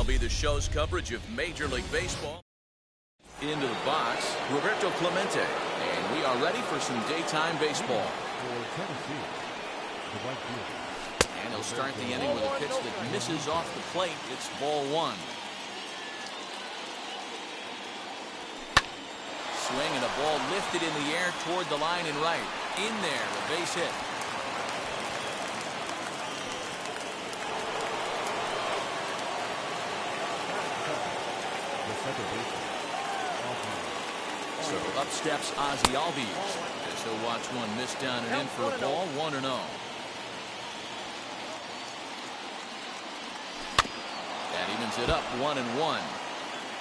MLB The Show's coverage of Major League Baseball. Into the box, Roberto Clemente. And we are ready for some daytime baseball. And he'll start the inning with a pitch that misses off the plate. It's ball one. Swing and a ball lifted in the air toward the line and right. In there, a base hit. So up steps Ozzie Albies as he'll watch one miss down and in for a ball. 1-0. That evens it up 1-1.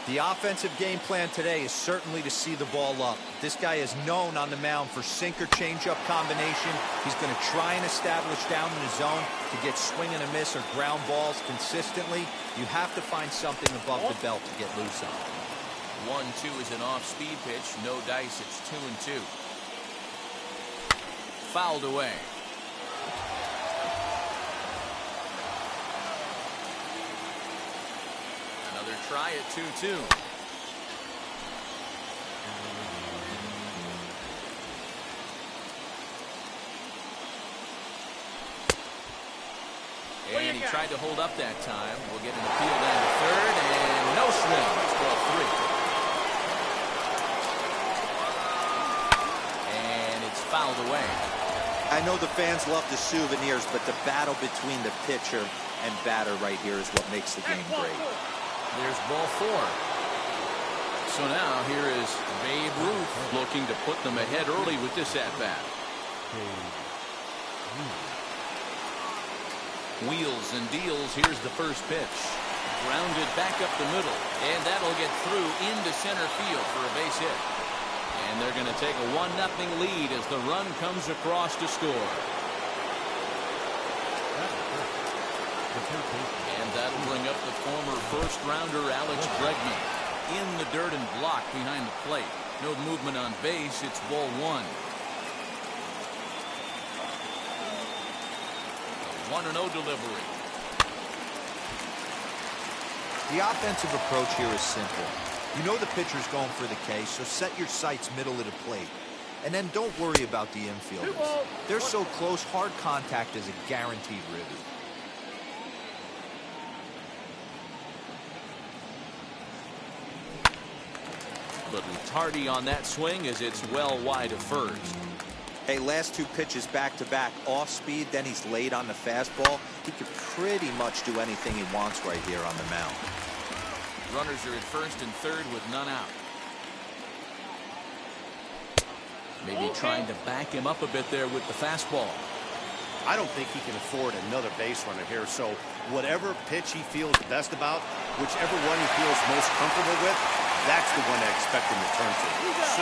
The offensive game plan today is certainly to see the ball up. This guy is known on the mound for sinker changeup combination. He's going to try and establish down in the zone to get swing and a miss or ground balls consistently. You have to find something above the belt to get loose on. 1-2 is an off-speed pitch. No dice. It's 2-2. Fouled away. Another try at 2-2. And he tried to hold up that time. We'll get an appeal down to third, and no swing. It's ball 3. And it's fouled away. I know the fans love the souvenirs, but the battle between the pitcher and batter right here is what makes the game great. There's ball 4. So now here is Babe Ruth looking to put them ahead early with this at-bat. Wheels and deals. Here's the first pitch. Grounded back up the middle. And that'll get through into center field for a base hit. And they're going to take a 1-0 lead as the run comes across to score. And that'll bring up the former first-rounder Alex Bregman in the dirt and blocked behind the plate. No movement on base. It's ball 1. 1-0 delivery. The offensive approach here is simple. You know the pitcher's going for the K, so set your sights middle of the plate. And then don't worry about the infielders. They're so close, hard contact is a guaranteed ribby. Little tardy on that swing as it's well wide of first. Hey, last 2 pitches back-to-back, off speed, then he's late on the fastball. He could pretty much do anything he wants right here on the mound. Runners are at first and third with none out. Maybe trying to back him up a bit there with the fastball. I don't think he can afford another base runner here, so whatever pitch he feels best about, whichever one he feels most comfortable with, that's the one I expect him to turn to.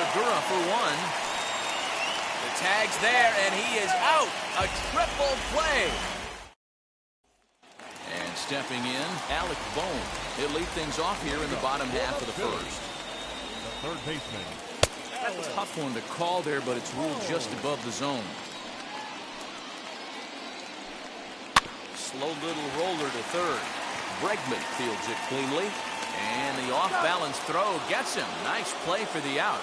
Segura for 1. The tag's there, and he is out. A triple play. And stepping in, Alec Bohm. He'll lead things off here in the bottom half of the first. The third baseman. Tough one to call there, but it's ruled just above the zone. Slow little roller to third. Bregman fields it cleanly. And the off-balance throw gets him. Nice play for the out.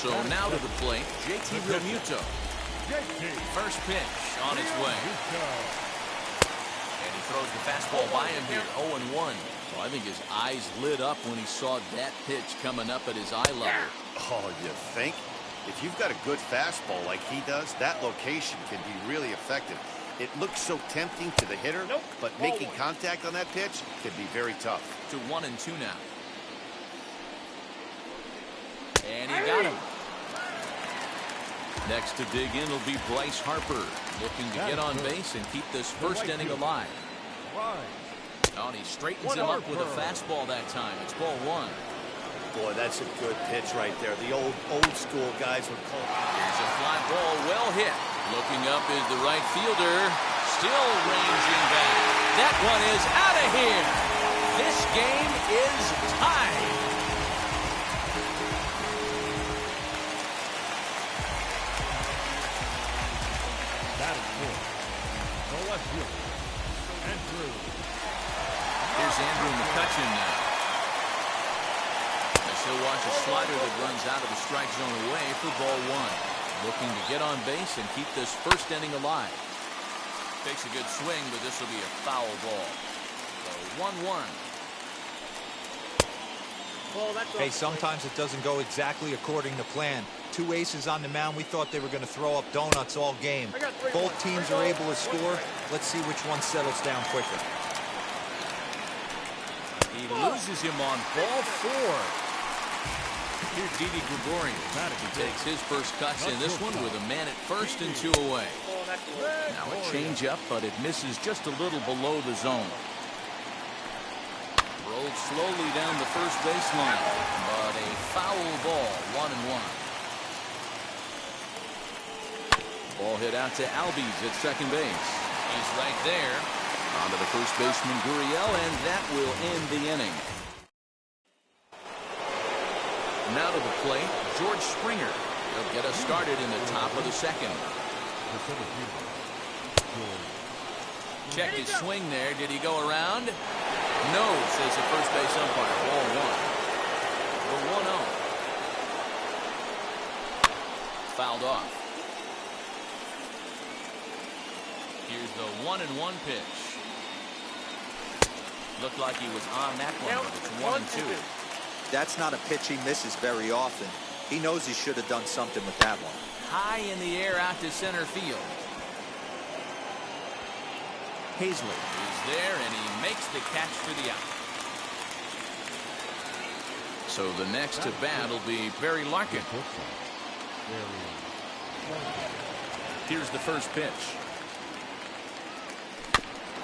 So now to the plate, JT Realmuto. First pitch on its way. And he throws the fastball by him here, 0-1. Well, I think his eyes lit up when he saw that pitch coming up at his eye level. Oh, you think? If you've got a good fastball like he does, that location can be really effective. It looks so tempting to the hitter, but making contact on that pitch can be very tough. To 1-2 now. And he got him. Next to dig in will be Bryce Harper, looking to get on base and keep this first inning alive. Oh, and he straightens him up with a fastball that time. It's ball 1. Boy, that's a good pitch right there. The old school guys would call it. Here's a fly ball, well hit. Looking up is the right fielder, still ranging back. That one is out of here. This game is tied. That is good. The left fielder. And pitching now. As he'll watch a slider that runs out of the strike zone away for ball one. Looking to get on base and keep this first inning alive. Takes a good swing, but this will be a foul ball. So 1-1. Hey, sometimes it doesn't go exactly according to plan. Two aces on the mound. We thought they were going to throw up donuts all game. Both teams are able to score. Let's see which one settles down quicker. He loses him on ball four. Here's Didi Gregorius. He takes his first cuts in this one with a man at first and 2 away. Now a changeup, but it misses just a little below the zone. Rolled slowly down the first baseline, but a foul ball, 1-1. Ball hit out to Albies at second base. He's right there. On to the first baseman, Gurriel, and that will end the inning. Now to the plate, George Springer. He'll get us started in the top of the second. Checked his swing there. Did he go around? No, says the first base umpire. Ball one. The 1-0. Fouled off. Here's the 1-1 pitch. Looked like he was on that one, but it's 1-2. That's not a pitch he misses very often. He knows he should have done something with that one. High in the air out to center field. Hazley is there, and he makes the catch for the out. So the next to bat will be Barry Larkin. Here's the first pitch.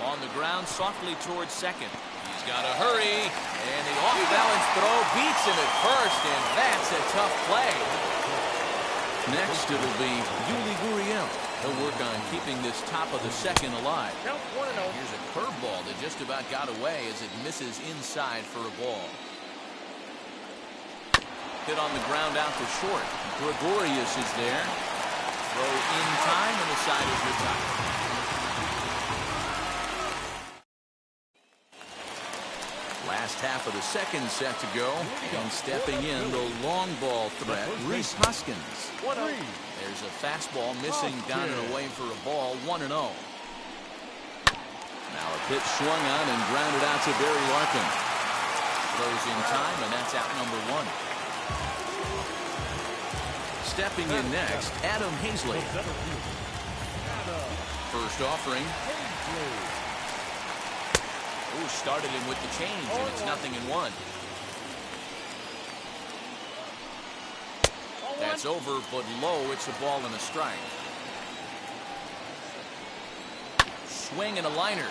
On the ground, softly towards second. He's got to hurry, and the off-balance throw beats him at first, and that's a tough play. Next, it'll be Yuli Gurriel. He'll work on keeping this top of the second alive. Here's a curveball that just about got away as it misses inside for a ball. Hit on the ground out to short. Gregorius is there. Throw in time, and the side is retired. Last half of the second set to go, and stepping in the long ball threat, Rhys Hoskins. There's a fastball missing down and away for a ball, 1-0. Now a pitch swung on and grounded out to Barry Larkin. Throws in time, and that's out number one. Stepping in next, Adam Hazley. First offering. Ooh, started him with the change, and it's 0-1. That's over, but low. It's a ball and a strike. Swing and a liner.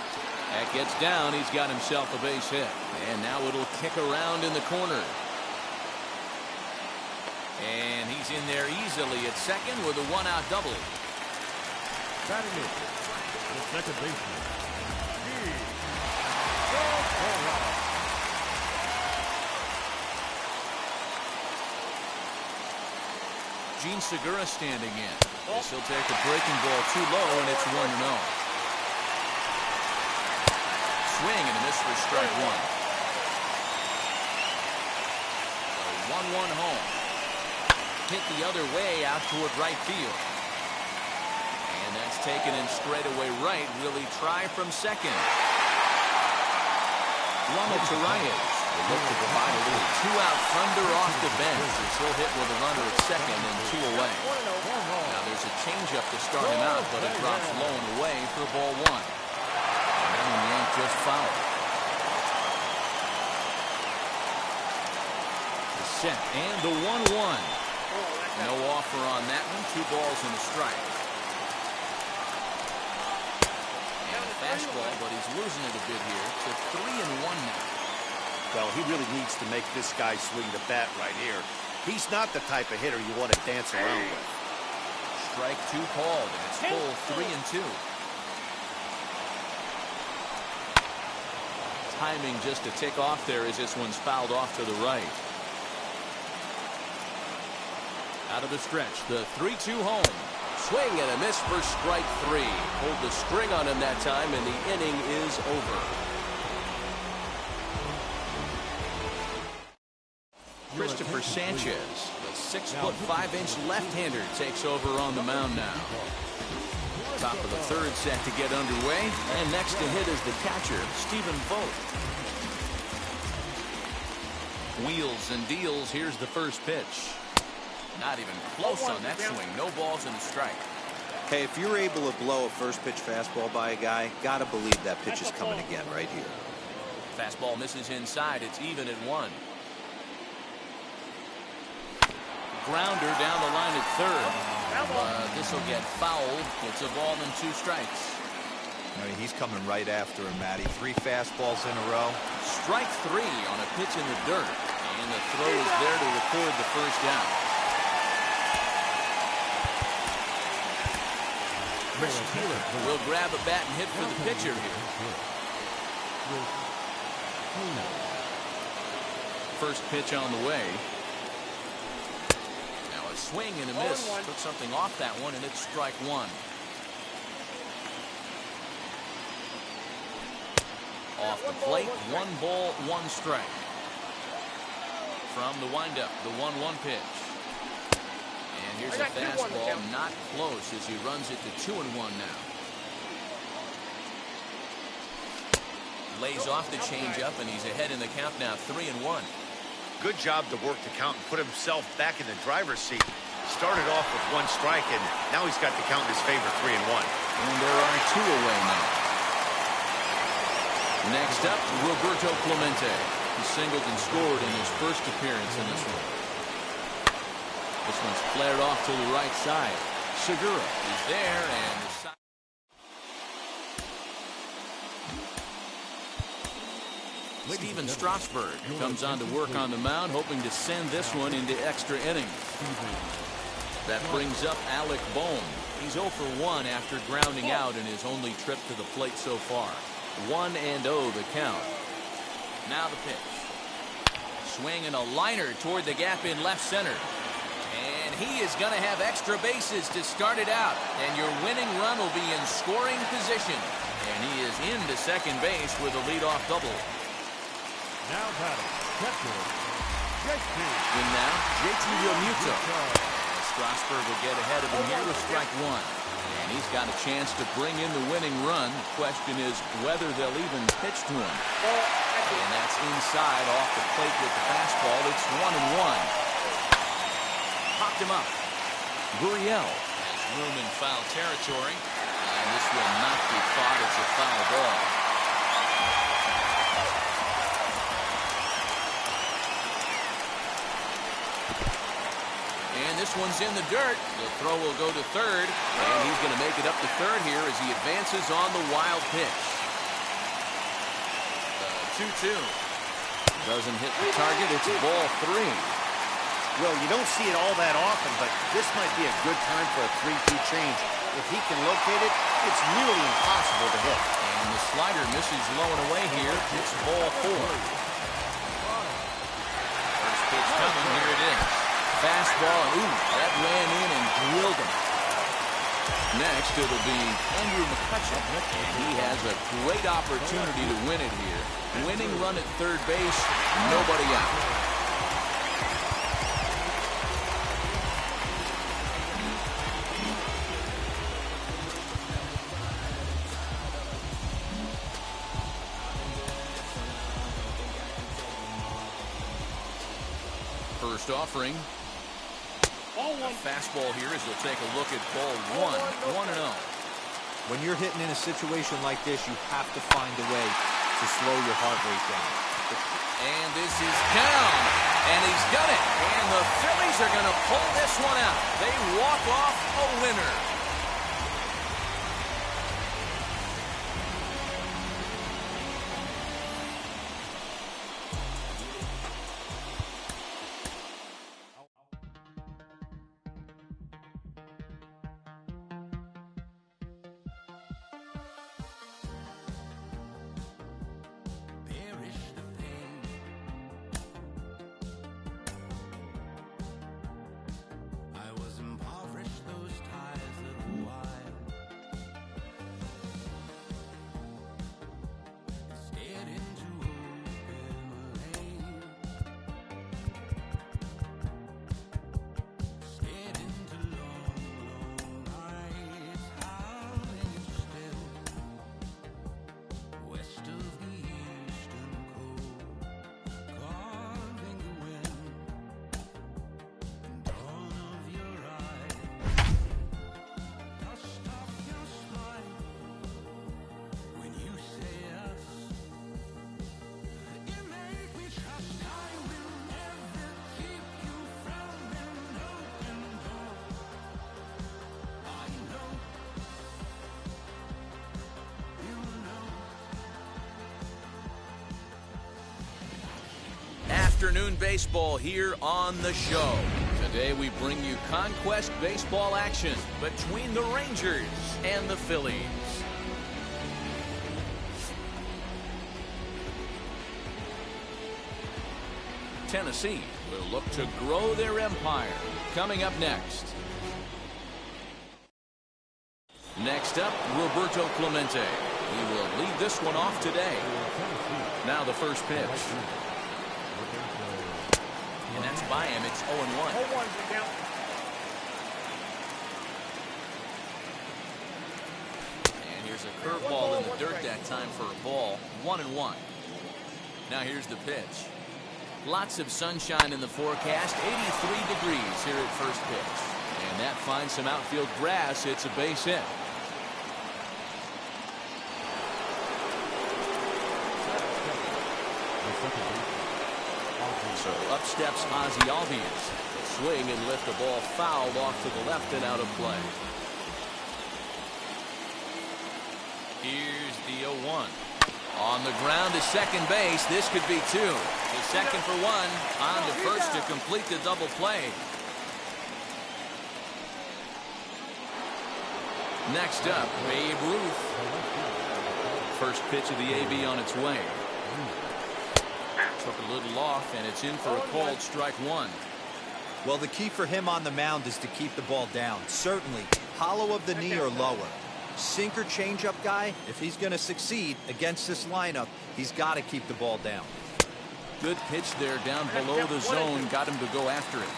That gets down. He's got himself a base hit. And now it'll kick around in the corner. And he's in there easily at second with a one-out double. Batting it, the second baseman. Gene Segura standing in. This will take a breaking ball too low, and it's 1-0. Swing and a miss for strike one. A 1-1 home. Hit the other way out toward right field. And that's taken in straightaway right. Will he try from second? Ronald Torres will look to provide a little two-out thunder off the bench as he'll hit with a runner at second and 2 away. Now there's a changeup to start him out, but it drops low and away for ball one. And then the yank just foul. The set and the 1-1. No offer on that one. 2 balls and a strike. Fastball, but he's losing it a bit here. To 3-1 now. Well, he really needs to make this guy swing the bat right here. He's not the type of hitter you want to dance around with. Strike 2 called, and it's full 3-2. Timing just to tick off there as this one's fouled off to the right. Out of the stretch, the 3-2 home. Swing and a miss for strike 3. Pulled the string on him that time, and the inning is over. Christopher Sanchez, the 6'5" left-hander, takes over on the mound now. Top of the third set to get underway, and next to hit is the catcher, Stephen Vogt. Wheels and deals. Here's the first pitch. Not even close on that swing. No balls and a strike. Hey, if you're able to blow a first pitch fastball by a guy, gotta believe that pitch is coming again right here. Fastball misses inside. It's even at 1. Grounder down the line at third. This will get fouled. It's a ball and 2 strikes. I mean, he's coming right after him, Matty. 3 fastballs in a row. Strike 3 on a pitch in the dirt. And the throw is there to record the first out. Chris Taylor will grab a bat and hit for the pitcher here. First pitch on the way. Now a swing and a miss. Took something off that one, and it's strike 1. Off the plate, 1 ball, 1 strike. From the windup, the 1-1 pitch. And here's a fastball, not close as he runs it to 2-1 now. Lays off the changeup, and he's ahead in the count now, 3-1. Good job to work the count and put himself back in the driver's seat. Started off with 1 strike, and now he's got the count in his favor, 3-1. And there are 2 away now. Next up, Roberto Clemente. He singled and scored in his first appearance in this one. This one's flared off to the right side. Segura is there, and the side. Steven Strasburg comes on to work on the mound, hoping to send this one into extra innings. That brings up Alec Bohm. He's 0 for 1 after grounding out in his only trip to the plate so far. 1-0 the count. Now the pitch. Swing and a liner toward the gap in left center. And he is going to have extra bases to start it out. And your winning run will be in scoring position. And he is into second base with a leadoff double. Now batting, catcher, JT. In now, JT Realmuto. Strasburg will get ahead of him here with strike 1. And he's got a chance to bring in the winning run. The question is whether they'll even pitch to him. And that's inside off the plate with the fastball. It's 1-1. Popped him up. Gurriel has room in foul territory. And this will not be thought as a foul ball. And this one's in the dirt. The throw will go to third. And he's going to make it up to third here as he advances on the wild pitch. 2-2. Doesn't hit the target. It's ball 3. Well, you don't see it all that often, but this might be a good time for a 3-2 change. If he can locate it, it's nearly impossible to hit. And the slider misses low and away here. It's ball 4. First pitch coming. Here it is. Fastball. Ooh, that ran in and drilled him. Next, it'll be Andrew McCutcheon. And he has a great opportunity to win it here. Winning run at third base. Nobody out. First offering. A fastball here as we'll take a look at ball 1. 1-0. When you're hitting in a situation like this, you have to find a way to slow your heart rate down. And this is down. And he's done it. And the Phillies are going to pull this one out. They walk off a winner. afternoon baseball here on the show. Today we bring you conquest baseball action between the Rangers and the Phillies. Tennessee will look to grow their empire. Coming up next. Next up, Roberto Clemente. He will lead this one off today. Now the first pitch. And that's by him. It's 0-1. And here's a curveball in the dirt that time for a ball. 1-1. Now here's the pitch. Lots of sunshine in the forecast. 83 degrees here at first pitch. And that finds some outfield grass. It's a base hit. So up steps Ozzie Albies. Swing and lift the ball fouled off to the left and out of play. Here's the 0-1. On the ground to second base. This could be two. The second for one. On to first to complete the double play. Next up, Babe Ruth. First pitch of the AB on its way. Took a little off, and it's in for a called strike one. Well, the key for him on the mound is to keep the ball down. Certainly, hollow of the knee or lower. Sinker changeup guy, if he's going to succeed against this lineup, he's got to keep the ball down. Good pitch there down below the zone. Got him to go after it.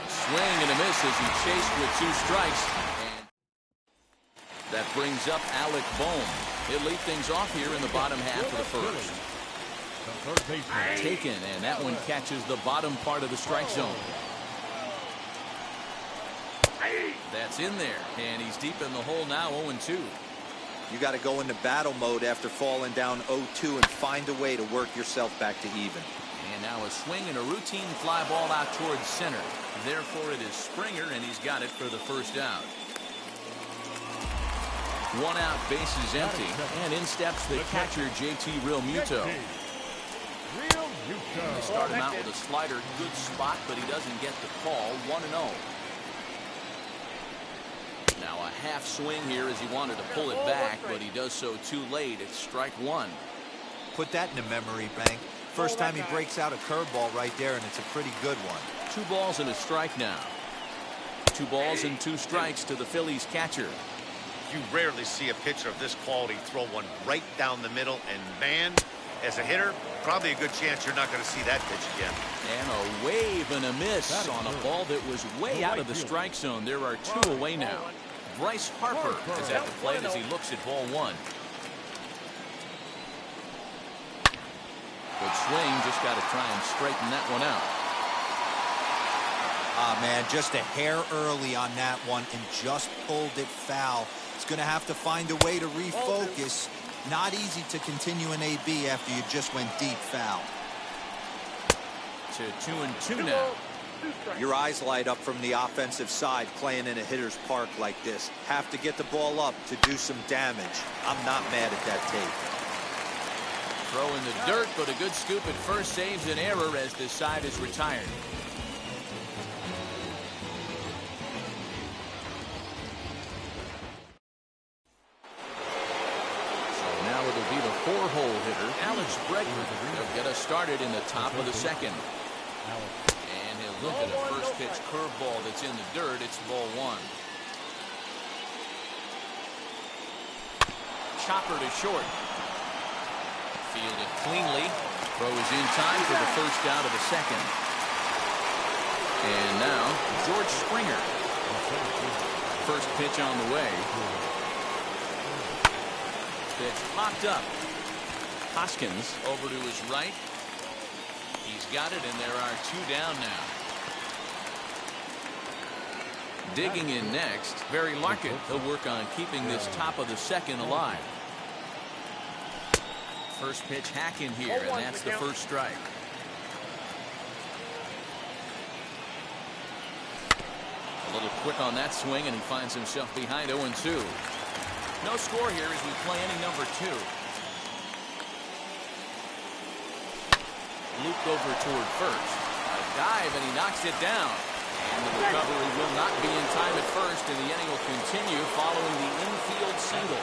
A swing and a miss as he chased with two strikes. And that brings up Alec Bohm. He'll lead things off here in the bottom half of the first. Taken, and that one catches the bottom part of the strike zone. That's in there, and he's deep in the hole now, 0-2. You got to go into battle mode after falling down 0-2 and find a way to work yourself back to even. And now a swing and a routine fly ball out towards center. Therefore, it is Springer, and he's got it for the first out. One out, bases empty, and in steps the catcher, JT Realmuto. They start him out with a slider, good spot, but he doesn't get the call. 1-0. Now a half swing here as he wanted to pull it back, but he does so too late. It's strike one. Put that in a memory bank. First time he breaks out a curveball right there, and it's a pretty good one. 2 balls and a strike now. 2 balls and 2 strikes to the Phillies catcher. You rarely see a pitcher of this quality throw one right down the middle, and man, as a hitter, probably a good chance you're not going to see that pitch again. And a wave and a miss on a ball that was way out of the strike zone. There are 2 away now. Bryce Harper is at the plate as he looks at ball 1. Good swing, just got to try and straighten that one out. Ah, man, just a hair early on that one and just pulled it foul. He's going to have to find a way to refocus. Not easy to continue an AB after you just went deep foul. To 2-2 now. Your eyes light up from the offensive side playing in a hitter's park like this. Have to get the ball up to do some damage. I'm not mad at that tape. Throw in the dirt, but a good scoop at first saves an error as this side is retired. Four-hole hitter Alex Bregman. He'll get us started in the top of the second. And he'll look at a first pitch curveball that's in the dirt. It's ball 1. Chopper to short. Fielded cleanly. Throw is in time for the first out of the second. And now George Springer. First pitch on the way. Pitch popped up. Hoskins over to his right. He's got it, and there are 2 down now. Digging in next, Barry Larkin. He'll work on keeping this top of the second alive. First pitch hack in here, and that's the first strike. A little quick on that swing, and he finds himself behind 0-2. No score here as we play inning number 2. Looped over toward first. A dive, and he knocks it down. And the recovery will not be in time at first, and the inning will continue following the infield single.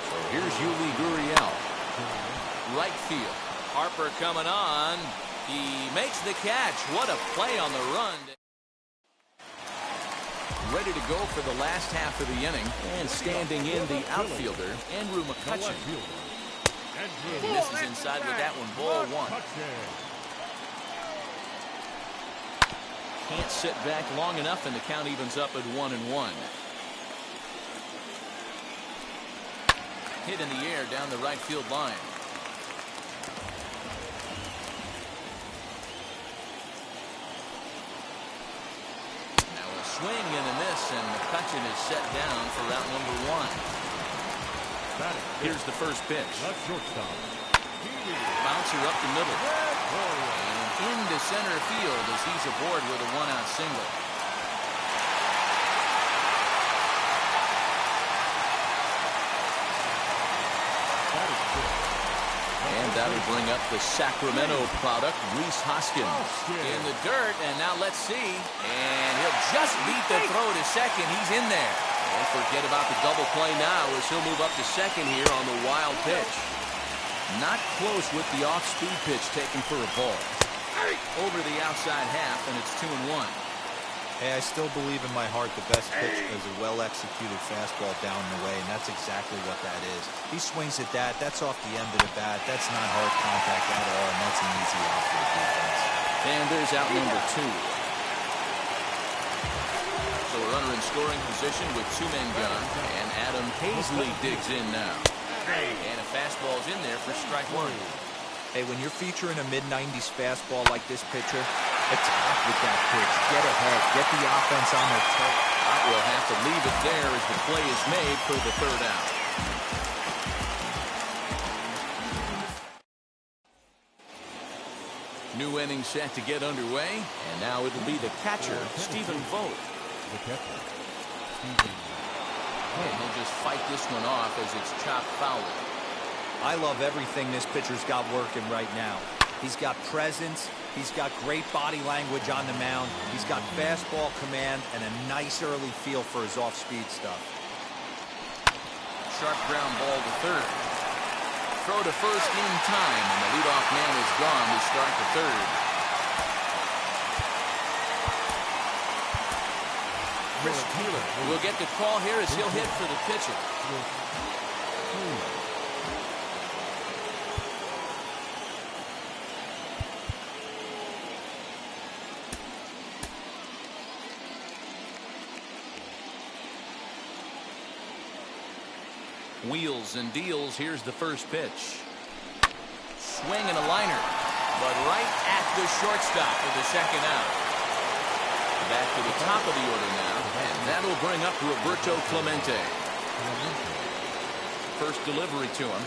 So here's Yuli Gurriel. Right field. Harper coming on. He makes the catch. What a play on the run. Ready to go for the last half of the inning. And standing in the outfielder, Andrew McCutchen. And misses inside with that one. Ball one. Can't sit back long enough, and the count evens up at 1-1. Hit in the air down the right field line. Now a swing and a miss, and McCutchen is set down for route number 1. Here's the first pitch. Bouncer up the middle. And into center field as he's aboard with a one-out single. And that'll bring up the Sacramento product, Rhys Hoskins. In the dirt, and now let's see. And he'll just beat the throw to second. He's in there. And forget about the double play now as he'll move up to second here on the wild pitch. Not close with the off-speed pitch taken for a ball. Over the outside half, and it's 2-1. Hey, I still believe in my heart the best pitch is a well-executed fastball down the way, and that's exactly what that is. He swings at that. That's off the end of the bat. That's not hard contact at all, and that's an easy out for the defense. And there's out number 2. So a runner in scoring position with 2 men gone, and Adam Hazley digs in now. And a fastball's in there for strike 1. Hey, when you're featuring a mid-90s fastball like this pitcher, attack with that pitch. Get ahead. Get the offense on their toes. We'll have to leave it there as the play is made for the 3rd out. New inning set to get underway, and now it'll be the catcher, Stephen Vogt. And he'll just fight this one off as it's chopped foul. I love everything this pitcher's got working right now. He's got presence. He's got great body language on the mound. He's got fastball command and a nice early feel for his off-speed stuff. Sharp ground ball to third. Throw to first in time, and the leadoff man is gone to start the 3rd. Chris Taylor will get the call here as he'll hit for the pitcher. Wheels and deals. Here's the first pitch. Swing and a liner, but right at the shortstop for the 2nd out. Back to the top of the order now, and that'll bring up Roberto Clemente. First delivery to him.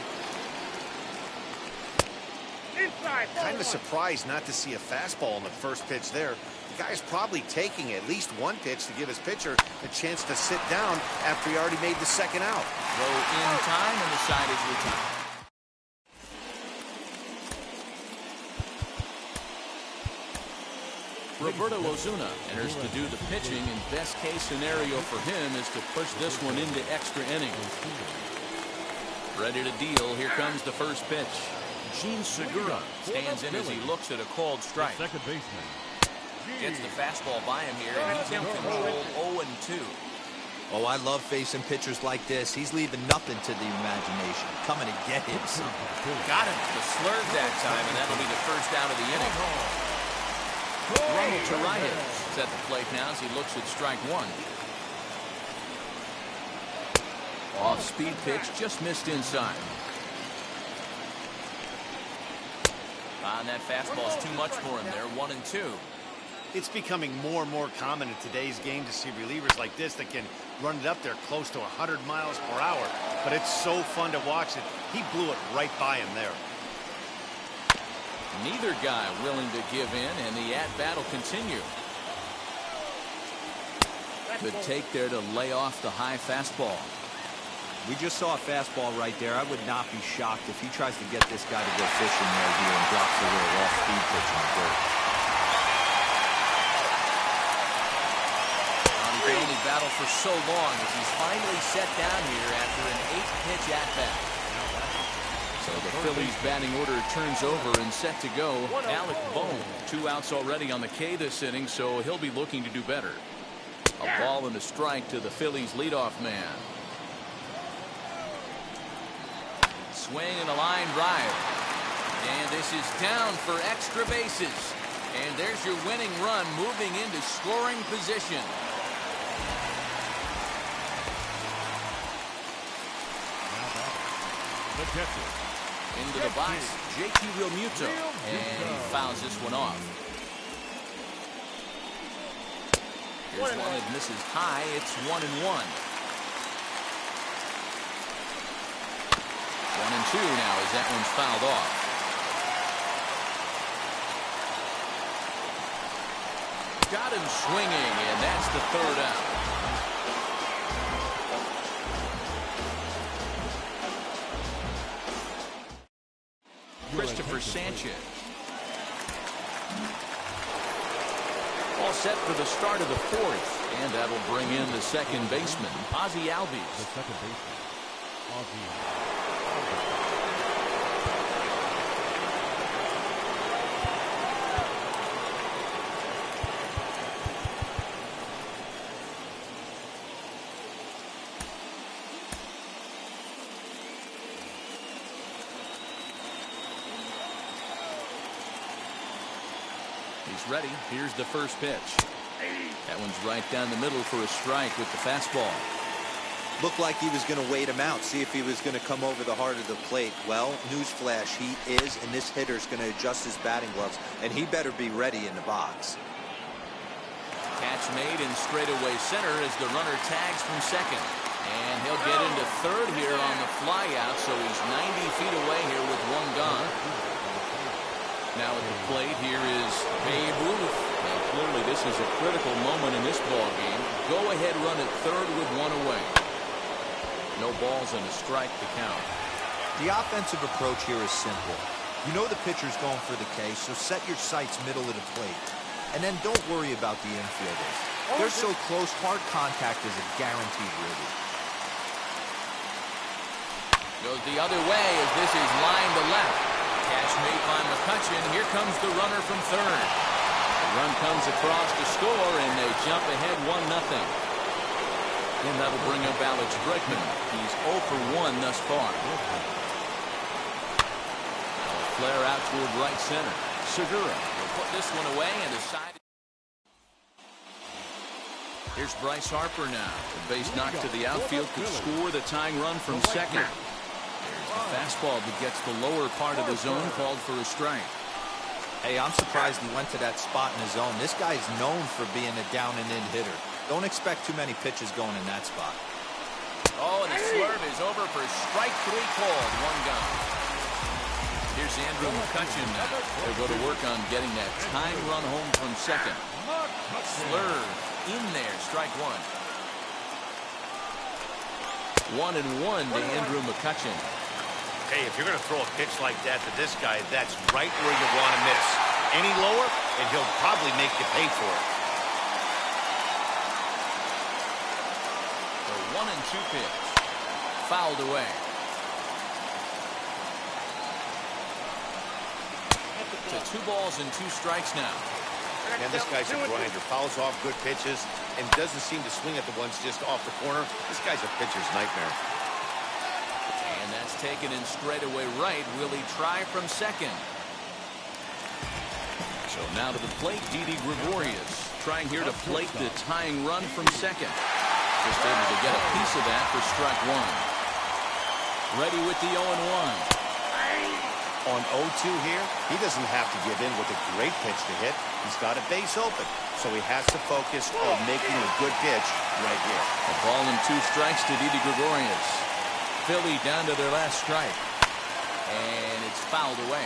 Kind of surprised not to see a fastball in the first pitch there. The guy's probably taking at least one pitch to give his pitcher a chance to sit down after he already made the 2nd out. Throw in time, and the side is retired. Roberto Osuna enters to do the pitching, and best case scenario for him is to push this one into extra innings. Ready to deal. Here comes the first pitch. Jean Segura stands in as he looks at a called strike. Second baseman. Gets the fastball by him here, and he's in control 0-2. Oh, I love facing pitchers like this. He's leaving nothing to the imagination. Coming to get him something. Got him to slurve that time, and that'll be the first out of the inning. Ronald Torres is at the plate now as he looks at strike 1. Off-speed pitch, just missed inside. And that fastball's too much for him there, 1-2. It's becoming more and more common in today's game to see relievers like this that can run it up there close to 100 miles per hour. But it's so fun to watch it. He blew it right by him there. Neither guy willing to give in, and the at-bat will continue. Good take there to lay off the high fastball. We just saw a fastball right there. I would not be shocked if he tries to get this guy to go fishing right here and drops a little off-speed pitch on the dirt. He can only battle for so long as he's finally set down here after an 8-pitch at-bat. So the Phillies batting order turns over and set to go. Alec Bohm, 2 outs already on the K this inning, so he'll be looking to do better. A ball and a strike to the Phillies leadoff man. Swing and a line drive. And this is down for extra bases. And there's your winning run moving into scoring position. The catcher. Into the box, JT Realmuto. And he fouls this one off. Here's one that misses high. It's 1-1. 1-2 now as that one's fouled off. Got him swinging, and that's the 3rd out. Christopher Sanchez. All set for the start of the 4th, and that'll bring in the second baseman, Ozzie Albies. The second baseman, Ozzie. He's ready. Here's the first pitch. That one's right down the middle for a strike with the fastball. Looked like he was going to wait him out, see if he was going to come over the heart of the plate. Well, newsflash, he is, and this hitter's going to adjust his batting gloves, and he better be ready in the box. Catch made in straightaway center as the runner tags from second. And he'll get into third here on the flyout, so he's 90 feet away here with one gone. Now at the plate here is Babe Ruth. Now clearly this is a critical moment in this ball game. Go ahead run at third with one away. No balls and a strike to count. The offensive approach here is simple. You know the pitcher's going for the K, so set your sights middle of the plate. And then don't worry about the infielders. They're so close, hard contact is a guaranteed ribby. Goes the other way as this is line to left. Catch made by McCutchen. Here comes the runner from third. The run comes across to score, and they jump ahead 1-0. And that'll bring up Alex Bregman. He's 0 for 1 thus far. A flare out toward right center. Segura will put this one away and decide. Here's Bryce Harper now. The base knock to the outfield could score the tying run from second. There's the fastball that gets the lower part of the zone called for a strike. Hey, I'm surprised he went to that spot in the zone. This guy's known for being a down and in hitter. Don't expect too many pitches going in that spot. Oh, and the slurve is over for strike 3 called. One gone. Here's Andrew McCutchen now. They'll go to work on getting that tying run home from second. Slurve in there, strike 1. 1-1 to Andrew McCutchen. Hey, if you're going to throw a pitch like that to this guy, that's right where you want to miss. Any lower, and he'll probably make you pay for it. The 1-2 pitch. Fouled away. To 2 balls and 2 strikes now. Man, this guy's a grinder. Fouls off good pitches and doesn't seem to swing at the ones just off the corner. This guy's a pitcher's nightmare. And that's taken in straightaway right. Will he try from second? So now to the plate, Didi Gregorius trying here to plate the tying run from second. Just able to get a piece of that for strike 1. Ready with the 0-1. On 0-2 here, he doesn't have to give in with a great pitch to hit. He's got a base open, so he has to focus on making a good pitch right here. A ball and 2 strikes to Didi Gregorius. Philly down to their last strike. And it's fouled away.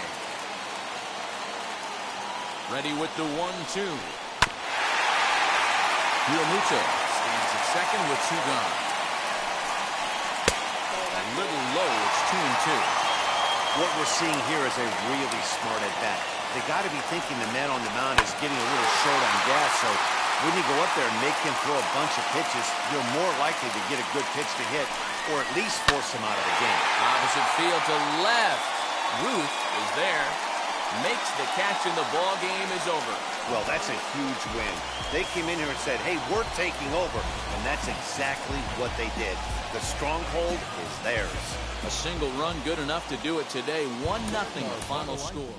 Ready with the 1-2. Realmuto stands at second with 2 gone. little low. It's 2-2. What we're seeing here is a really smart at-bat. They got to be thinking the man on the mound is getting a little short on gas, so when you go up there and make him throw a bunch of pitches, you're more likely to get a good pitch to hit, or at least force him out of the game. Opposite field to left. Ruth is there. Makes the catch, and the ball game is over. Well, that's a huge win. They came in here and said, hey, we're taking over, and that's exactly what they did. The stronghold is theirs. A single run good enough to do it today. 1-0 final score.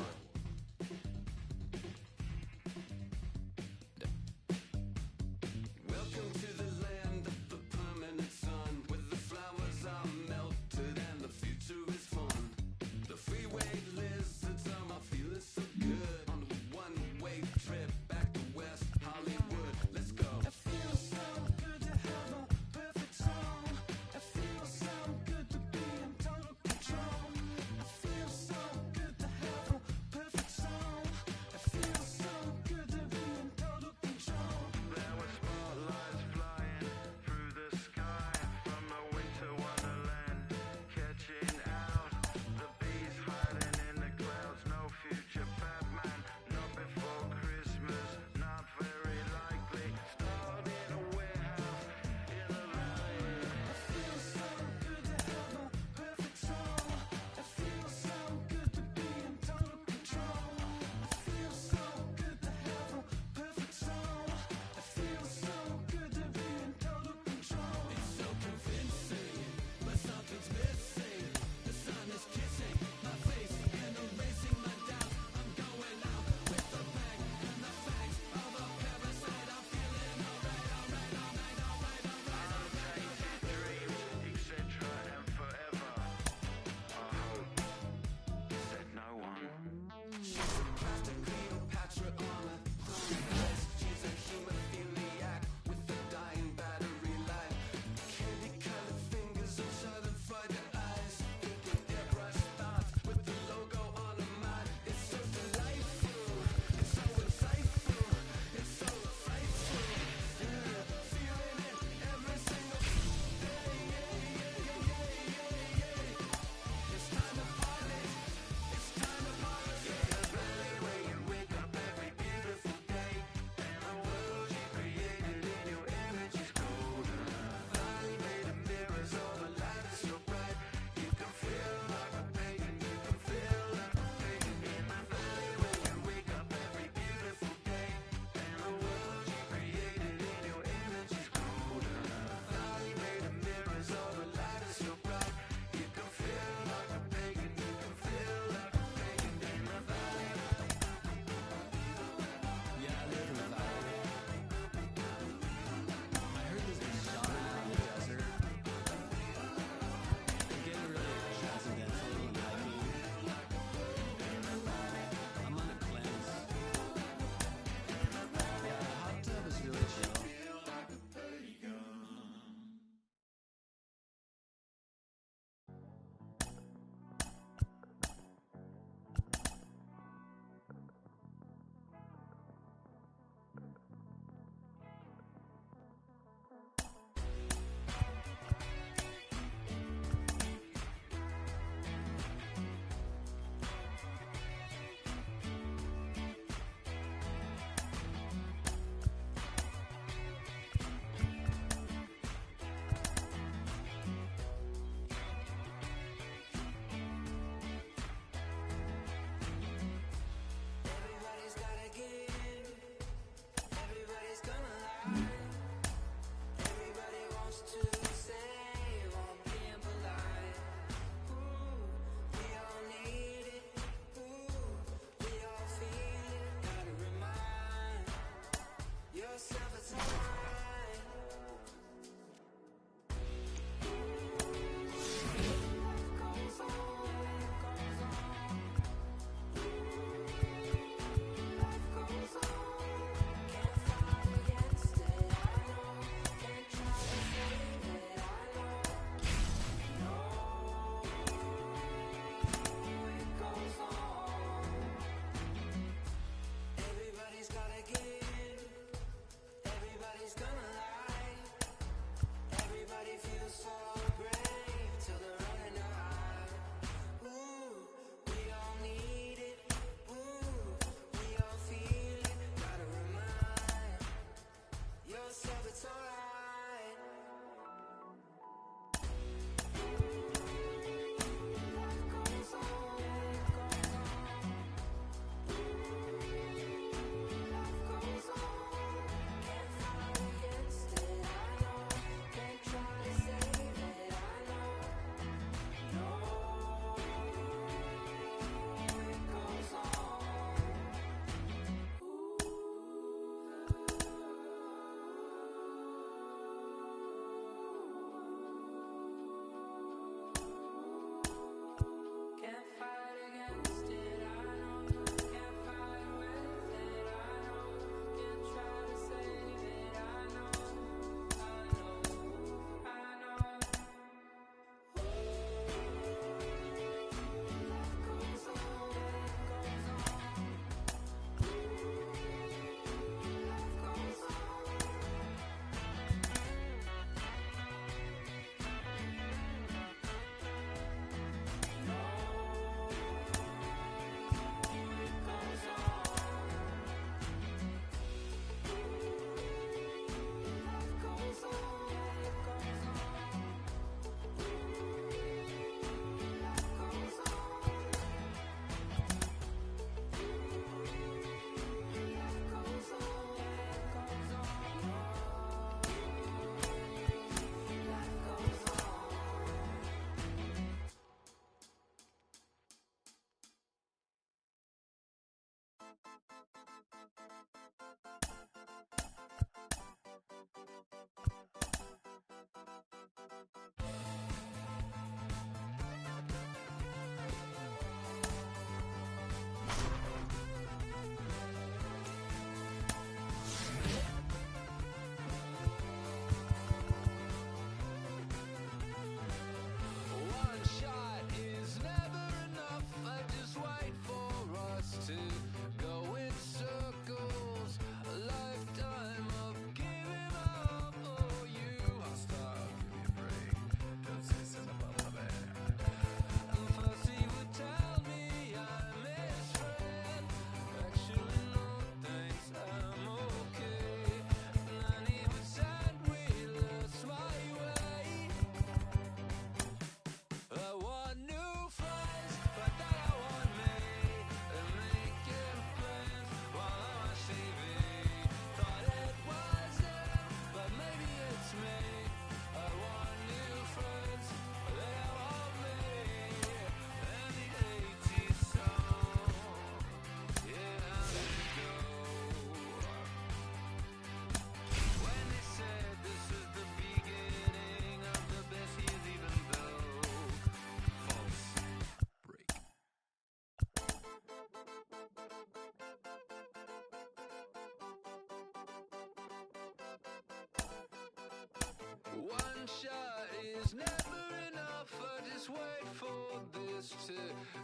one shot is never enough. I just wait for this to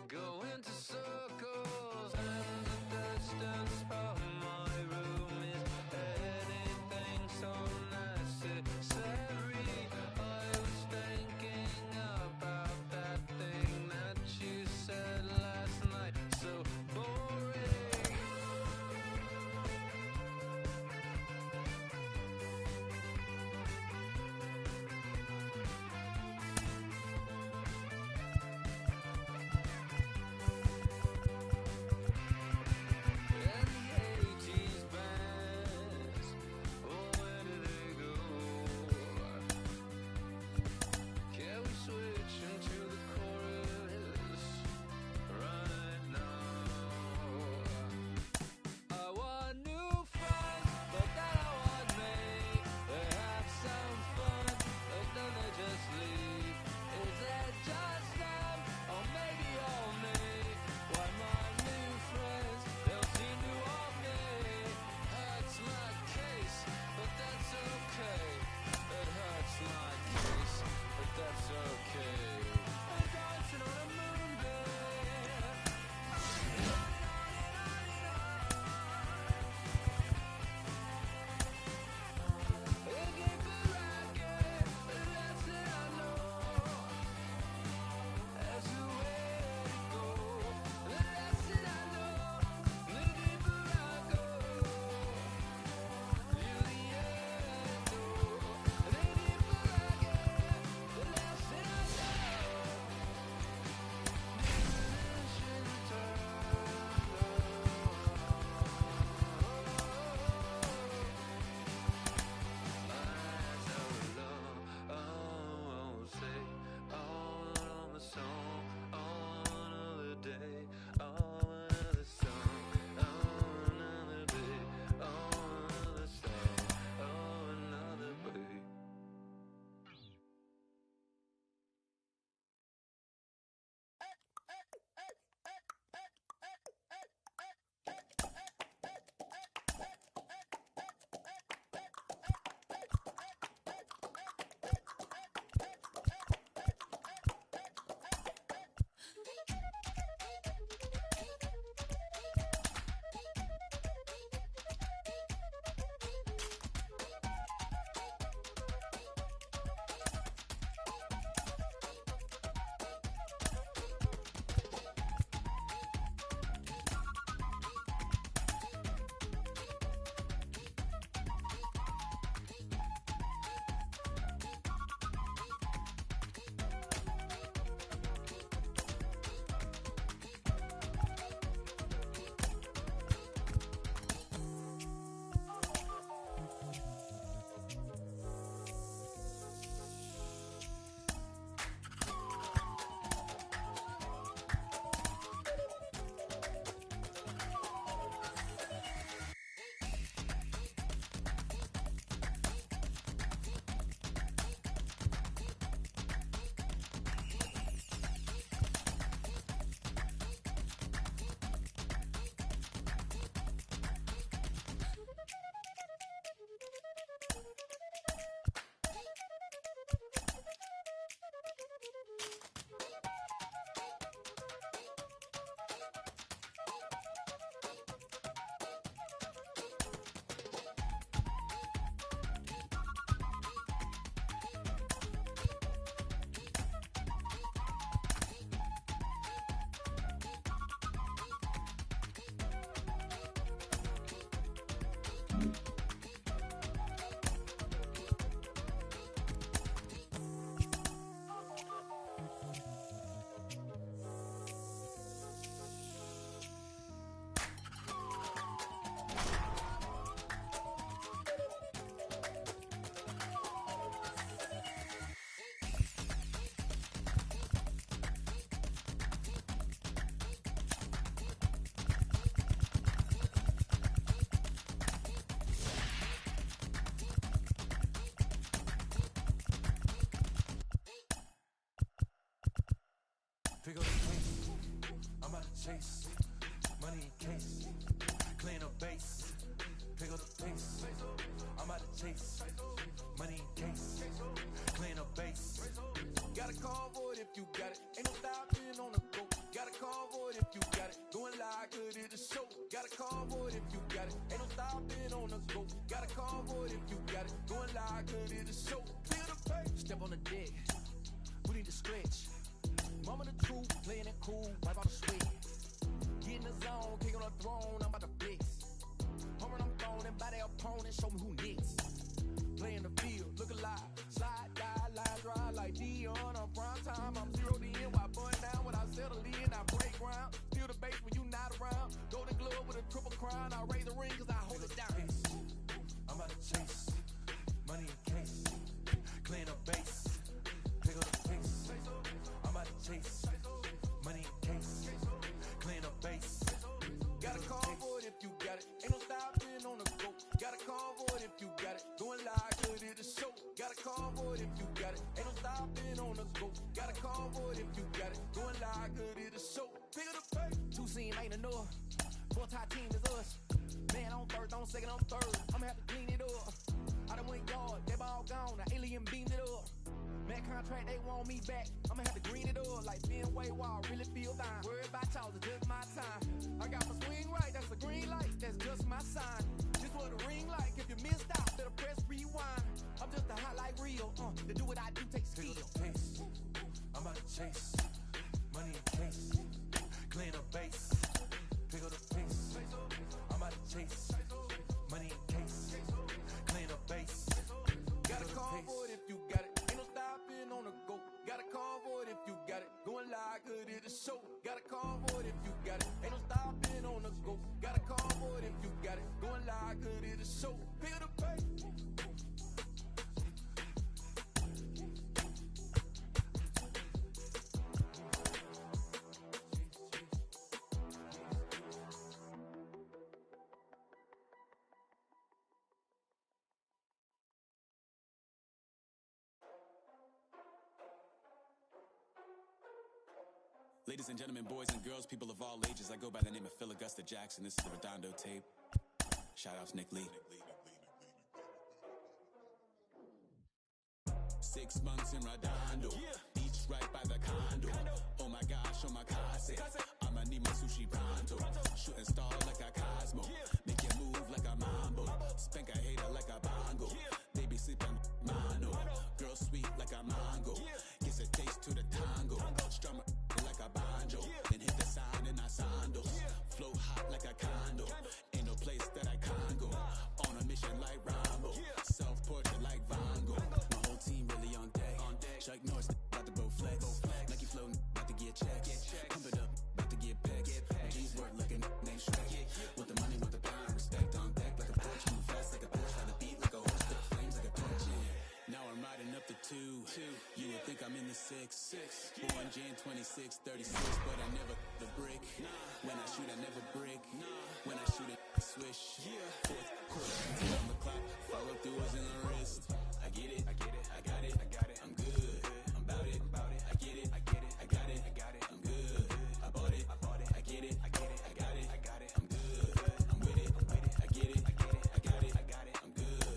go into circles, and the distance of my room is anything so necessary. I was thinking about that thing that you said last night, so boring. Pick up the pace, I'm out to chase money in case, clean up base, pick up the pace. I'm out to chase money in case, clean up base. Got a convoy if you got it. Ain't no stopping on the go. Got a convoy if you got it. Doing live good at the show. Got a convoy if you got it. Ain't no stopping on the go. Got a convoy if you got it. Doing live good at the show. Feel the pace. Step on the deck. We need to stretch. Mama the truth, playing it cool, wipe out the sweat. Get in the zone, kick on the throne, I'm about to blitz. Home run, I'm throwing and by their opponent, show me who next. Play in the field, look alive, slide, die, line, drive like G.A.N. On prime time, I'm 0 to end, why burn down when I settle in, I break ground. Feel the bass when you not around. Golden glove with a triple crown, I raise the ring cause I hold it down. I'm about to chase, money in case, clean up base, pick up the pace. I'm about to chase money in case, clean up base. Got a convoy if you got it. Ain't no stopping on the go. Got a convoy if you got it. Going live good at the show. Got a convoy if you got it. Ain't no stopping on the go. Got a convoy if you got it. Going live good at the show. Pick up the pace. Two scene ain't enough. Four tie team is us. Man on first, on second, on third. I'ma have to clean it up. I done went yard, they ball gone. The alien beamed it up. Man contract, they want me back. I'ma have to green it up like Fenway Wall. Really feel fine. Worried about y'all, it's just my time. I got my swing right, that's a green light. That's just my sign. This what a ring like. If you missed out, better press rewind. I'm just a hot like real. To do what I do takes skill. I'm about to chase money in case, clean up base, pick up the pace. I'm about to chase money in case, clean up base. Got a convoy if you got it. Ain't no stopping on the go. Got a convoy if you got it. Going live good at the show. Got a convoy if you got it. Ain't no stopping on the go. Got a convoy if you got it. Going live good at the show. Feel the pace. Ladies and gentlemen, boys and girls, people of all ages, I go by the name of Phil Augusta Jackson. This is the Redondo tape. Shout out to Nick Lee. 6 months in Redondo, beach right by the condo. Oh my gosh, oh my casa, I'ma need my sushi pronto. Shooting star like a Cosmo, make it move like a mambo. Spank a hater like a bongo. They be sleeping mono. Girl sweet like a mango. Gets a taste to the tango. Strum like a banjo. Then hit the sign in our sandals. Flow hot like a condo. Ain't no place that I can't go. On a mission like Rambo. Self-portrait like Van Gogh. My whole team really on deck. Chuck Norris about to bow flex. Nike flow about to get checks. Pump it up, about to get pecs. G's work looking name Shrek. Want the money, want the power, respect on deck like a Porsche. Move fast like a Porsche. Fly the beat like a horse. Flip flames like a torch. Now I'm riding up the 2. You would think I'm in the 6. Born Jan 26, 36, but I never the brick. When I shoot, I never break. When I shoot, I swish. Fourth quarter, on the clock. Follow through is in the wrist. I get it, I get it, I got it, I got it. I'm good, I'm about it, I get it, I get it, I got it, I got it. I'm good, I bought it, I get it, I get it, I got it, I got it. I'm good, I'm with it, I get it, I get it, I got it, I got it. I'm good.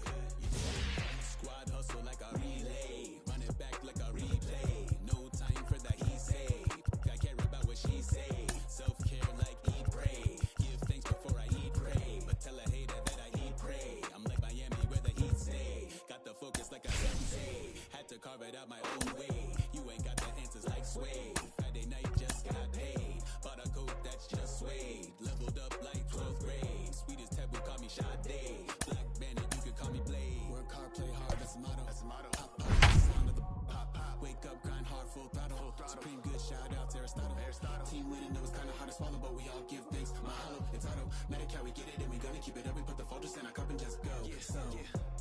Squad hustle like a relay, run it back like a replay. No time for that he say. I care about what she say. Self-care like eat, pray. Give thanks before I eat, pray. But tell a hater that I eat, pray. I'm like Miami where the heat stay. Got the focus like a sensei. Had to carve it out my own way. You ain't got the answers like Sway. Friday night just got paid. Bought a coat that's just suede. Leveled up like 12th grade. Sweetest taboo, call me Sade. Black Bandit, you could call me Blade. Work hard, play hard, that's the motto. That's the motto. Pop, pop, sound of the pop, pop. Wake up, grind hard, full throttle. Supreme good, shout out to Aristotle. Team winning, it was kinda hard to swallow, but we all give thanks. Mahalo, it's auto. Medicare, we get it, and we gonna keep it up. We put the focus in our cup and just go. So,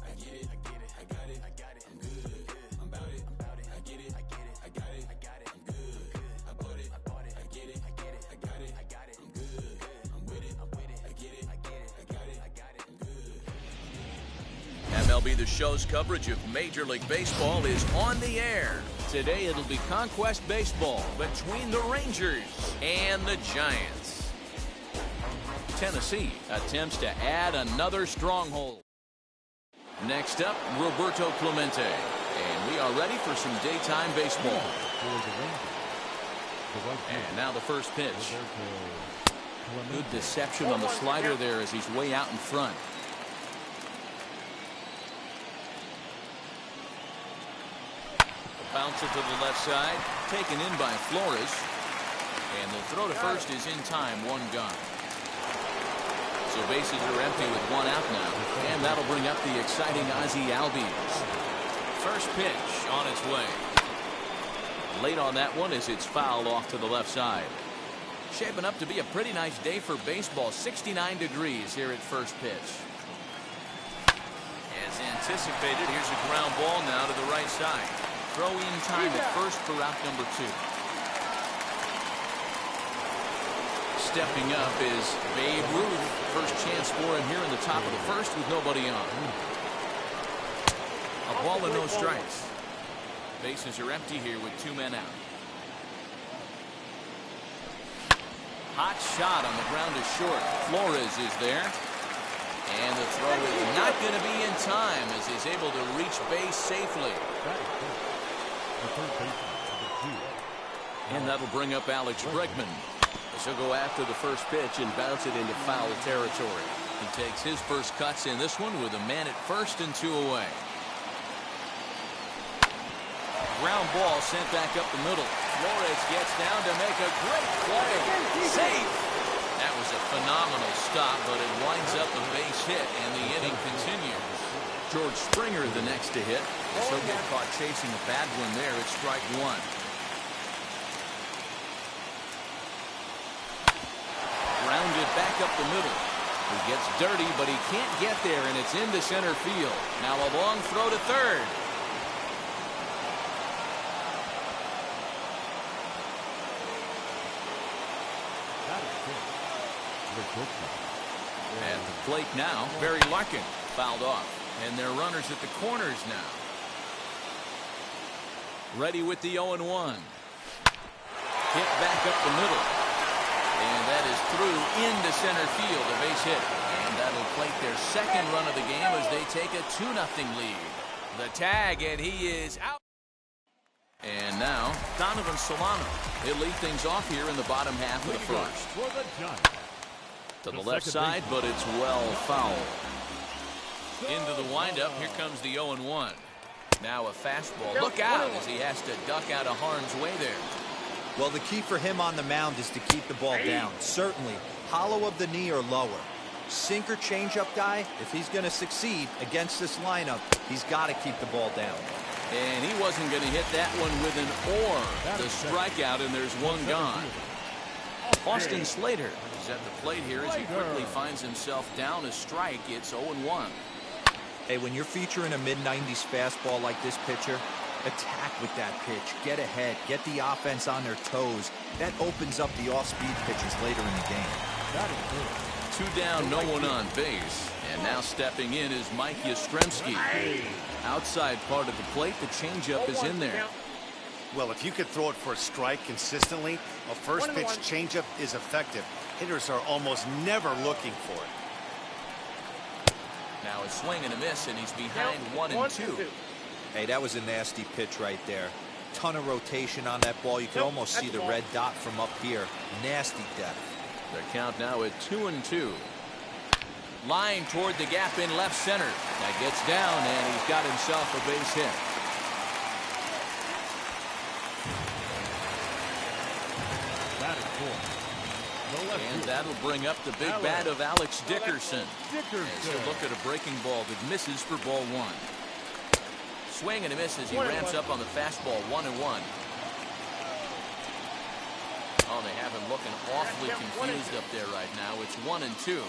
I get it, I get it, I got it, I got it. I'm good, I'm about it, I get it, I get it, I got it, I got it. I'm good, I bought it, I get it, I get it, I got it, I got it. I'm good, I'm with it, I get it, I get it, I got it, I got it. I'm good. MLB The Show's coverage of Major League Baseball is on the air. Today it'll be Conquest Baseball between the Rangers and the Giants. Tennessee attempts to add another stronghold. Next up, Roberto Clemente. And we are ready for some daytime baseball. And now the first pitch. Good deception on the slider there as he's way out in front. Bounce it to the left side. Taken in by Flores. And the throw to first is in time. One gone. So bases are empty with one out now. And that'll bring up the exciting Ozzie Albies. First pitch on its way. Late on that one as it's fouled off to the left side. Shaping up to be a pretty nice day for baseball. 69 degrees here at first pitch. As anticipated, here's a ground ball now to the right side. Throw in time at first for out number 2. Stepping up is Babe Ruth. First chance for him here in the top of the first with nobody on. A ball and no strikes. Bases are empty here with 2 men out. Hot shot on the ground is short. Flores is there. And the throw is not going to be in time as he's able to reach base safely. And that'll bring up Alex Bregman. He'll go after the first pitch and bounce it into foul territory. He takes his first cuts in this one with a man at first and 2 away. Ground ball sent back up the middle. Flores gets down to make a great play. Safe. That was a phenomenal stop, but it winds up a base hit, and the inning continues. George Springer the next to hit. So get caught chasing a bad one there at strike 1. Grounded back up the middle. He gets dirty, but he can't get there, and it's into center field. Now a long throw to third. At the plate now, Barry Larkin fouled off. And they're runners at the corners now. Ready with the 0-1. Hit back up the middle. And that is through into center field, a base hit. And that'll plate their second run of the game as they take a 2-0 lead. The tag, and he is out. And now, Donovan Solano. He'll lead things off here in the bottom half of the first. To the left side, but it's well fouled. Into the windup, here comes the 0-1. Now a fastball. Look out as he has to duck out of harm's way there. Well, the key for him on the mound is to keep the ball down. Certainly, hollow of the knee or lower. Sinker changeup guy, if he's going to succeed against this lineup, he's got to keep the ball down. And he wasn't going to hit that one with an or. The strikeout, and there's one gone. Austin Slater is at the plate here as he quickly finds himself down a strike. It's 0-1. Hey, when you're featuring a mid-90s fastball like this pitcher, attack with that pitch. Get ahead. Get the offense on their toes. That opens up the off-speed pitches later in the game. 2 down, no one on base. And now stepping in is Mike Yastrzemski. Outside part of the plate, the changeup is in there. Well, if you could throw it for a strike consistently, a first pitch changeup is effective. Hitters are almost never looking for it. Now a swing and a miss, and he's behind 1-2. Hey, that was a nasty pitch right there. Ton of rotation on that ball. You could almost see the red dot from up here. Nasty depth. The count now at 2-2. Line toward the gap in left center. That gets down, and he's got himself a base hit. And that'll bring up the big bat of Alex Dickerson. As he'll look at a breaking ball that misses for ball 1. Swing and a miss as he ramps up on the fastball. 1-1. Oh, they have him looking awfully confused up there right now. It's 1-2.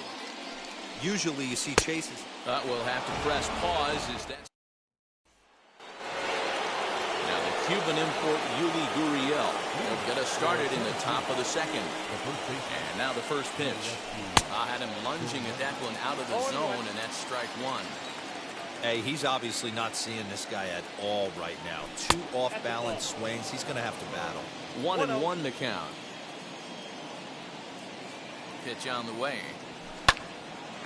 Usually you see chases. We'll have to press pause. Now the Cuban import Yuli Gurriel will get us started in the top of the second. And now the first pitch. I had him lunging at that one out of the zone, and that's strike 1. Hey, he's obviously not seeing this guy at all right now. 2 off-balance swings. He's going to have to battle. 1-1 the count. Pitch on the way.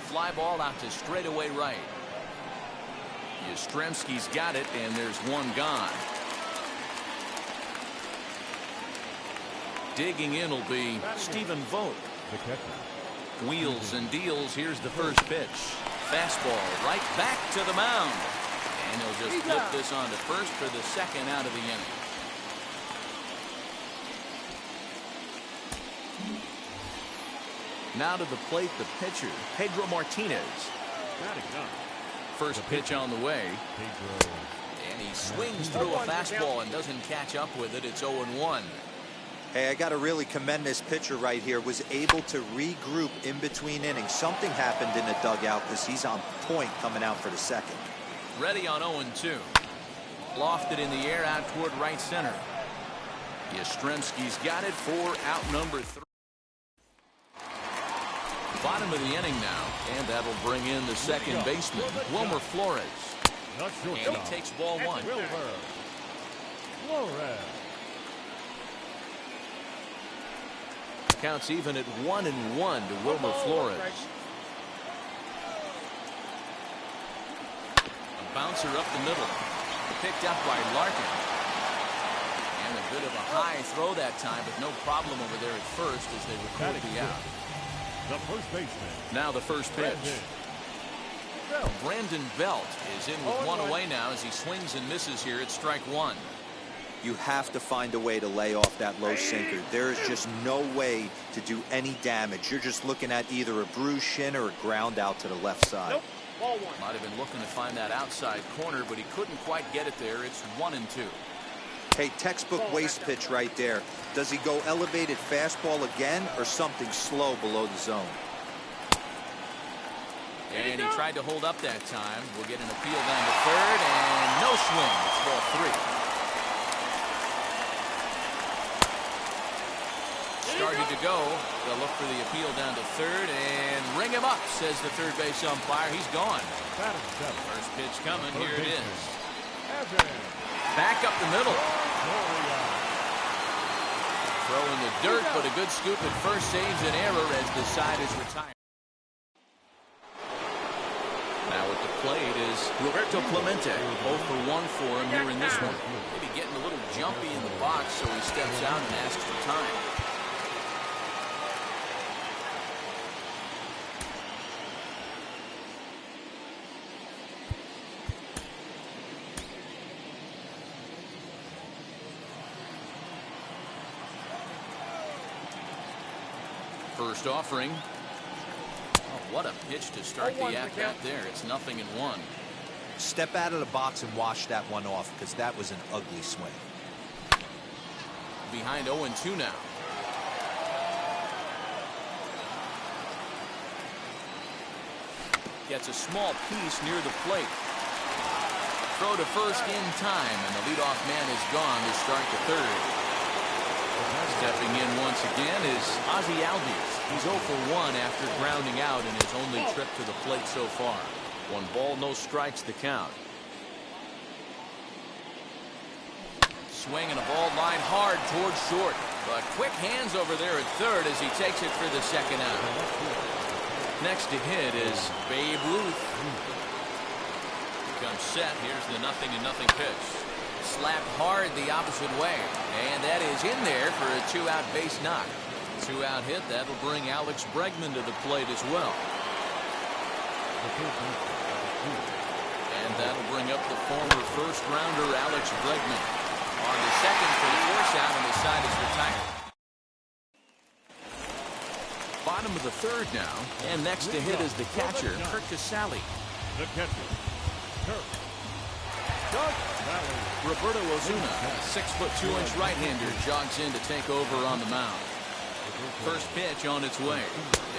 fly ball out to straightaway right. Yastrzemski's got it, and there's one gone. Digging in will be Stephen Vogt. The catcher. Wheels and deals. Here's the first pitch. Fastball right back to the mound. And he'll just flip this on to first for the second out of the inning. Now to the plate, the pitcher, Pedro Martinez. Batting up. First pitch on the way. Pedro. And he swings through a fastball and doesn't catch up with it. It's 0-1. Hey, I got to really commend this pitcher right here. Was able to regroup in between innings. Something happened in the dugout because he's on point coming out for the second. Ready on 0-2. Lofted in the air out toward right center. Yastrzemski's got it for out number 3. Bottom of the inning now, and that'll bring in the second baseman, Wilmer Flores. Not And he shortstop. takes ball one. Wilmer Flores. Counts even at 1-1 to Wilmer Flores. A bouncer up the middle. Picked up by Larkin. And a bit of a high throw that time, but no problem over there at first as they record the out. The first baseman. Now the first pitch. Brandon Belt is in with one away now as he swings and misses here at strike one. You have to find a way to lay off that low sinker. There is just no way to do any damage. You're just looking at either a bruised shin or a ground out to the left side. Nope. Ball one. Might have been looking to find that outside corner, but he couldn't quite get it there. It's 1-2. Hey, textbook waste pitch right there. Does he go elevated fastball again or something slow below the zone? And he tried to hold up that time. We'll get an appeal down to third, and no swing. It's ball 3. Started to go. They'll look for the appeal down to third and ring him up, says the third base umpire. He's gone. Batting seven. First pitch coming. Here it is. Evans. Back up the middle. Gloria. Throw in the dirt, but a good scoop at first saves an error as the side is retired. Now at the plate is Roberto Clemente. 0 for 1 for him here in this one. Maybe getting a little jumpy in the box, so he steps out and asks for time. First offering. Oh, what a pitch to start the at-bat there. It's 0-1. Step out of the box and wash that one off because that was an ugly swing. Behind 0-2 now. Gets a small piece near the plate. Throw to first in time, and the leadoff man is gone to start the third. Stepping in once again is Ozzie Albies. He's 0 for 1 after grounding out in his only trip to the plate so far. 1 ball, no strikes the count. Swing and a ball line hard towards short. But quick hands over there at third as he takes it for the second out. Next to hit is Babe Ruth. Becomes set. Here's the 0-0 pitch. Slapped hard the opposite way. And that is in there for a 2-out base knock. 2-out hit. That'll bring Alex Bregman to the plate as well. And that'll bring up the former first-rounder Alex Bregman. On the second for the force out, and the side is retired. Bottom of the third now. And next to hit is the catcher, Kurt Casale. The catcher, Kurt. Roberto Osuna, 6'2" right-hander, jogs in to take over on the mound. First pitch on its way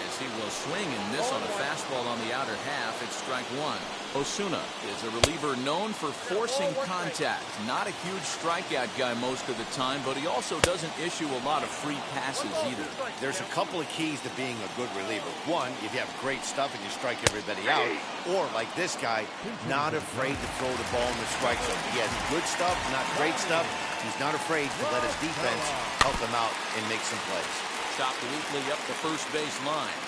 as he will swing and miss on a fastball on the outer half. It's strike one. Osuna is a reliever known for forcing contact. Not a huge strikeout guy most of the time, but he also doesn't issue a lot of free passes either. There's a couple of keys to being a good reliever. One, if you have great stuff and you strike everybody out, or like this guy, not afraid to throw the ball in the strike zone. He has good stuff, not great stuff. He's not afraid to let his defense help him out and make some plays. Chopped weakly up the first base line.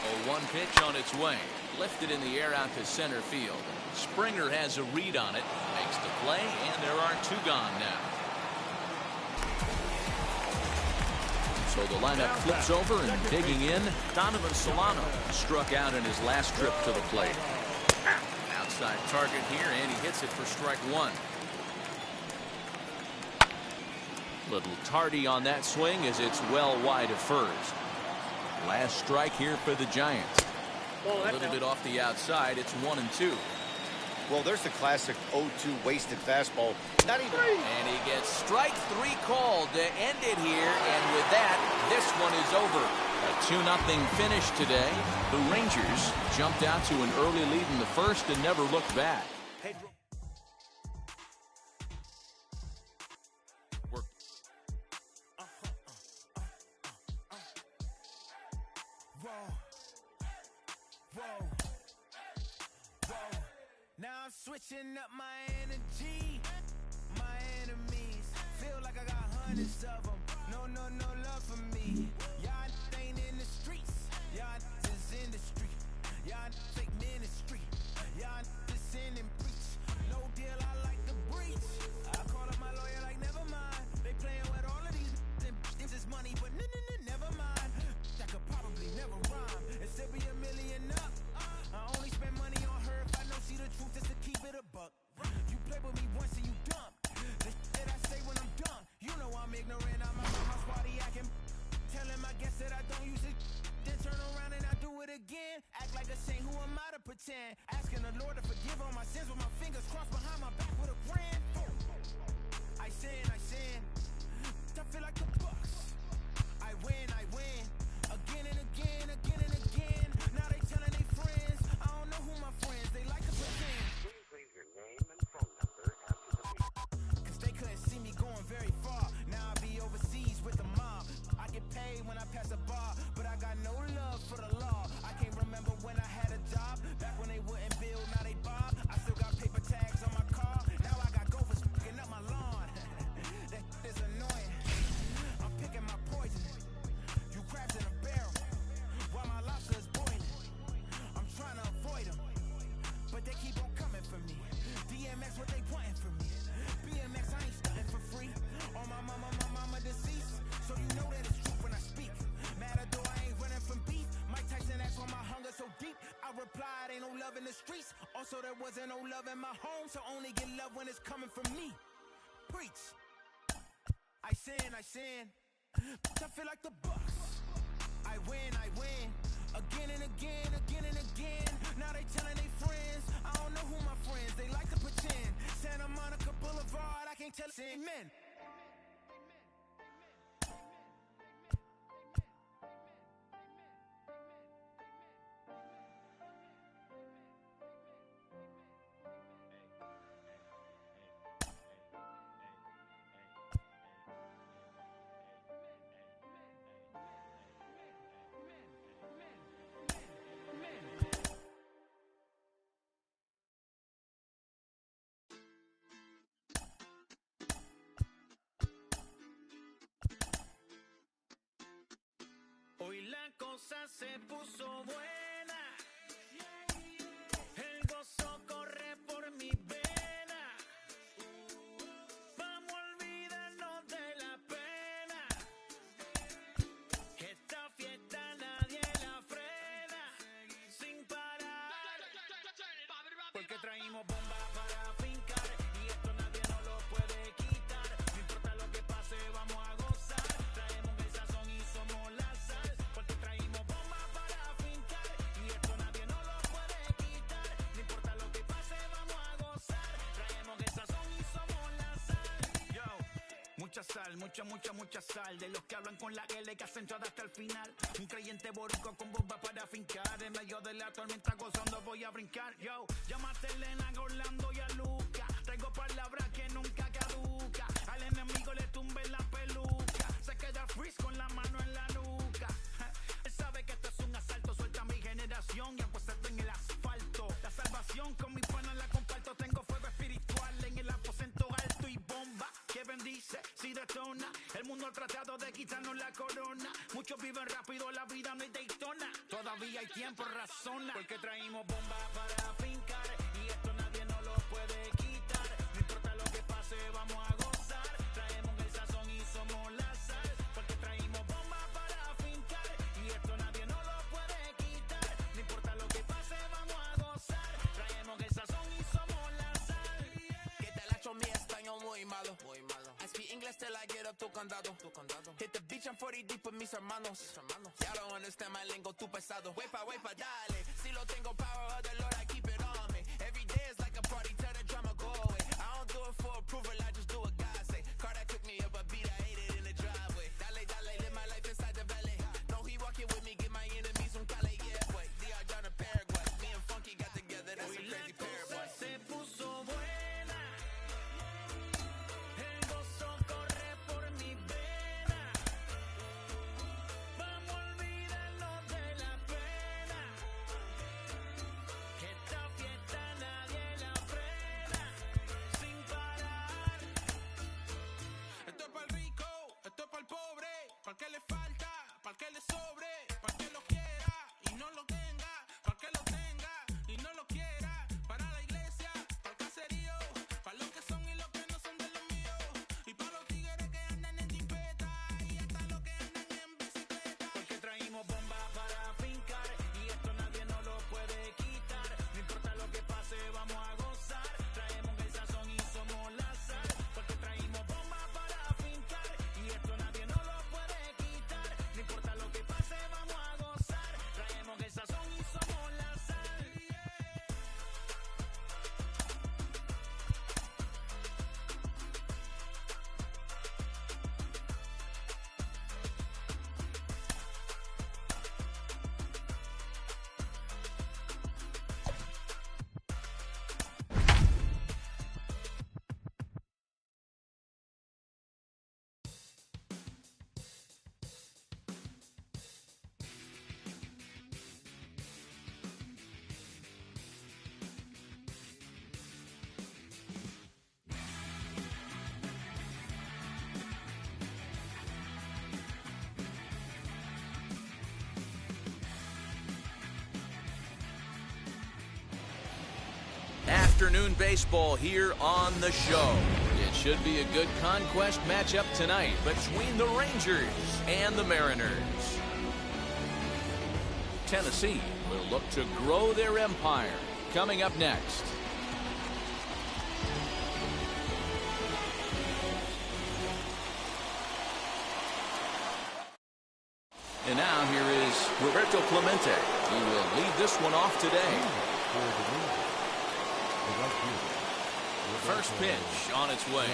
Oh, one pitch on its way. Lifted in the air out to center field. Springer has a read on it. Makes the play, and there are two gone now. So the lineup flips over, and digging in, Donovan Solano struck out in his last trip to the plate. Outside target here, and he hits it for strike one. Little tardy on that swing as it's well wide of first. Last strike here for the Giants. A little bit off the outside. It's 1-2. Well, there's the classic 0-2 wasted fastball. Not even. And he gets strike three called to end it here. And with that, this one is over. A 2-0 finish today. The Rangers jumped out to an early lead in the first and never looked back. Now I'm switching up my energy. My enemies feel like I got hundreds of them. No love for me. Y'all ain't in the streets. Y'all is in the street. Y'all fake ministry. Y'all just sin and preach. No deal, I like the breach. I call up my lawyer like never mind. They playing with all of these and this is money, but never mind. That could probably never rhyme and still be $1 million up. I only spend money on her if I know she the truth is to keep it a buck. You play with me once and you dumb. The that I say when I'm done, you know I'm ignorant. I'm at my house party acting. Tell him I guess that I don't use it. Then turn around and I do it again. Act like a saint, who am I to pretend? Asking the Lord to forgive all my sins with my fingers crossed behind my back with a grand. I sin. I feel like the Bucks. I win. Again and again. Now they telling their friends. I don't know who my friends. They like to pretend. Please leave your name and phone number after the beep. Cause they couldn't see me going very far. Now I be overseas with the mob. I get paid when I pass a bar, but I got no love for the law. I can't remember when I had a job. Back when they wouldn't build, now they bob. I still got paper tags on my car. Now I got gophers picking up my lawn. That is annoying. I'm picking my poison. You crabs in a barrel while my lobster is boiling. I'm trying to avoid them, but they keep on coming for me. DMX, what they wanting from me? BMX, I ain't stunting for free. On my mama deceased, so you know that it's true when I speak. Matador, I ain't running from beef. Mike Tyson asked why my hunger so deep. I replied, ain't no love in the streets. Also, there wasn't no love in my home, so only get love when it's coming from me. Preach. I sin. I feel like the Bucks. I win. Again and again. Now they telling their friends. I don't know who my friends. They like to pretend. Santa Monica Boulevard. I can't tell men. Hoy la cosa se puso buena. El gozo corre por mi vena. Vamos a olvidarnos de la pena. Esta fiesta nadie la frena. Sin parar. Porque traímos bombas para fincar. Y esto nadie nos lo puede quitar. No importa lo que pase, vamos a gozar. Traemos el sazón y somos la sal. Porque traímos bombas para fincar. Y esto nadie nos lo puede quitar. No importa lo que pase, vamos a gozar. Traemos el sazón y somos la sal. Yo, mucha sal, mucha sal. De los que hablan con la L que hacen todo hasta el final. Un creyente boricua con bomba para fincar. En medio de la tormenta gozando voy a brincar. Yo, llámate a Elena, a Orlando y a Luca. Traigo palabras que nunca caduca. Al enemigo le tumbe la peluca. Se queda freeze con la mano en la nuca. Él sabe que esto es un asalto. Suelta mi generación y apuéstate en el asfalto. La salvación con mis panas la comparto. Tengo fuego espiritual en el aposento alto y bomba que bendice si detona. El mundo ha tratado de quitarnos la corona. Muchos viven rápido, la vida no es Daytona. Todavía hay tiempo, razona. Porque traímos bomba para fincar y esto nadie nos lo puede quitar. No importa lo que pase, vamos a gozar. Traemos el sazón y somos la sal. Porque traímos bomba para fincar y esto nadie nos lo puede quitar. No importa lo que pase, vamos a gozar. Traemos el sazón y somos la sal. Que te la echo mi español muy malo. I speak English till I get up tu condado. Hit the beach, I'm 40 deep with mis hermanos. Ya don't understand my lingo, tu pesado. Wepa, dale. Si lo tengo power of the Lord, I keep it on me. Every day is like a party, tell the drama go away. I don't do it for approval, I just do what God say. Car that cooked me up a beat, I ate it in the driveway. Dale, live my life inside the valley. No, he walking with me, get my enemies un cale, yeah, boy. DR down to Paraguay. Me and Funky got together, that's a crazy pair, boy. Se puso buena. El gozo corre por mi vena. Vamos a olvidarnos de la pena. Que esta fiesta nadie la frena. Sin parar. Esto es para el rico, esto es para el pobre, para el que le falta, para el que le sobre, para el que lo quiera y no lo tenga, para el que lo tenga y no lo quiera, para la iglesia, para el caserío, para los que son y los que no son de los míos, y para los tigres que andan en jipeta y hasta los que andan en bicicleta. Porque traímos bomba para fincar y esto nadie nos lo puede quitar. No importa lo que pase, vamos a gozar. Traemos el sazón y somos la sal. Porque traímos bomba para fincar y esto nadie nos lo puede quitar. No importa lo que pase, vamos a gozar. Traemos el sazón y somos la sal. Afternoon baseball here on the show. It should be a good conquest matchup tonight between the Rangers and the Mariners. Tennessee will look to grow their empire. Coming up next. And now here is Roberto Clemente. He will lead this one off today. First pitch on its way.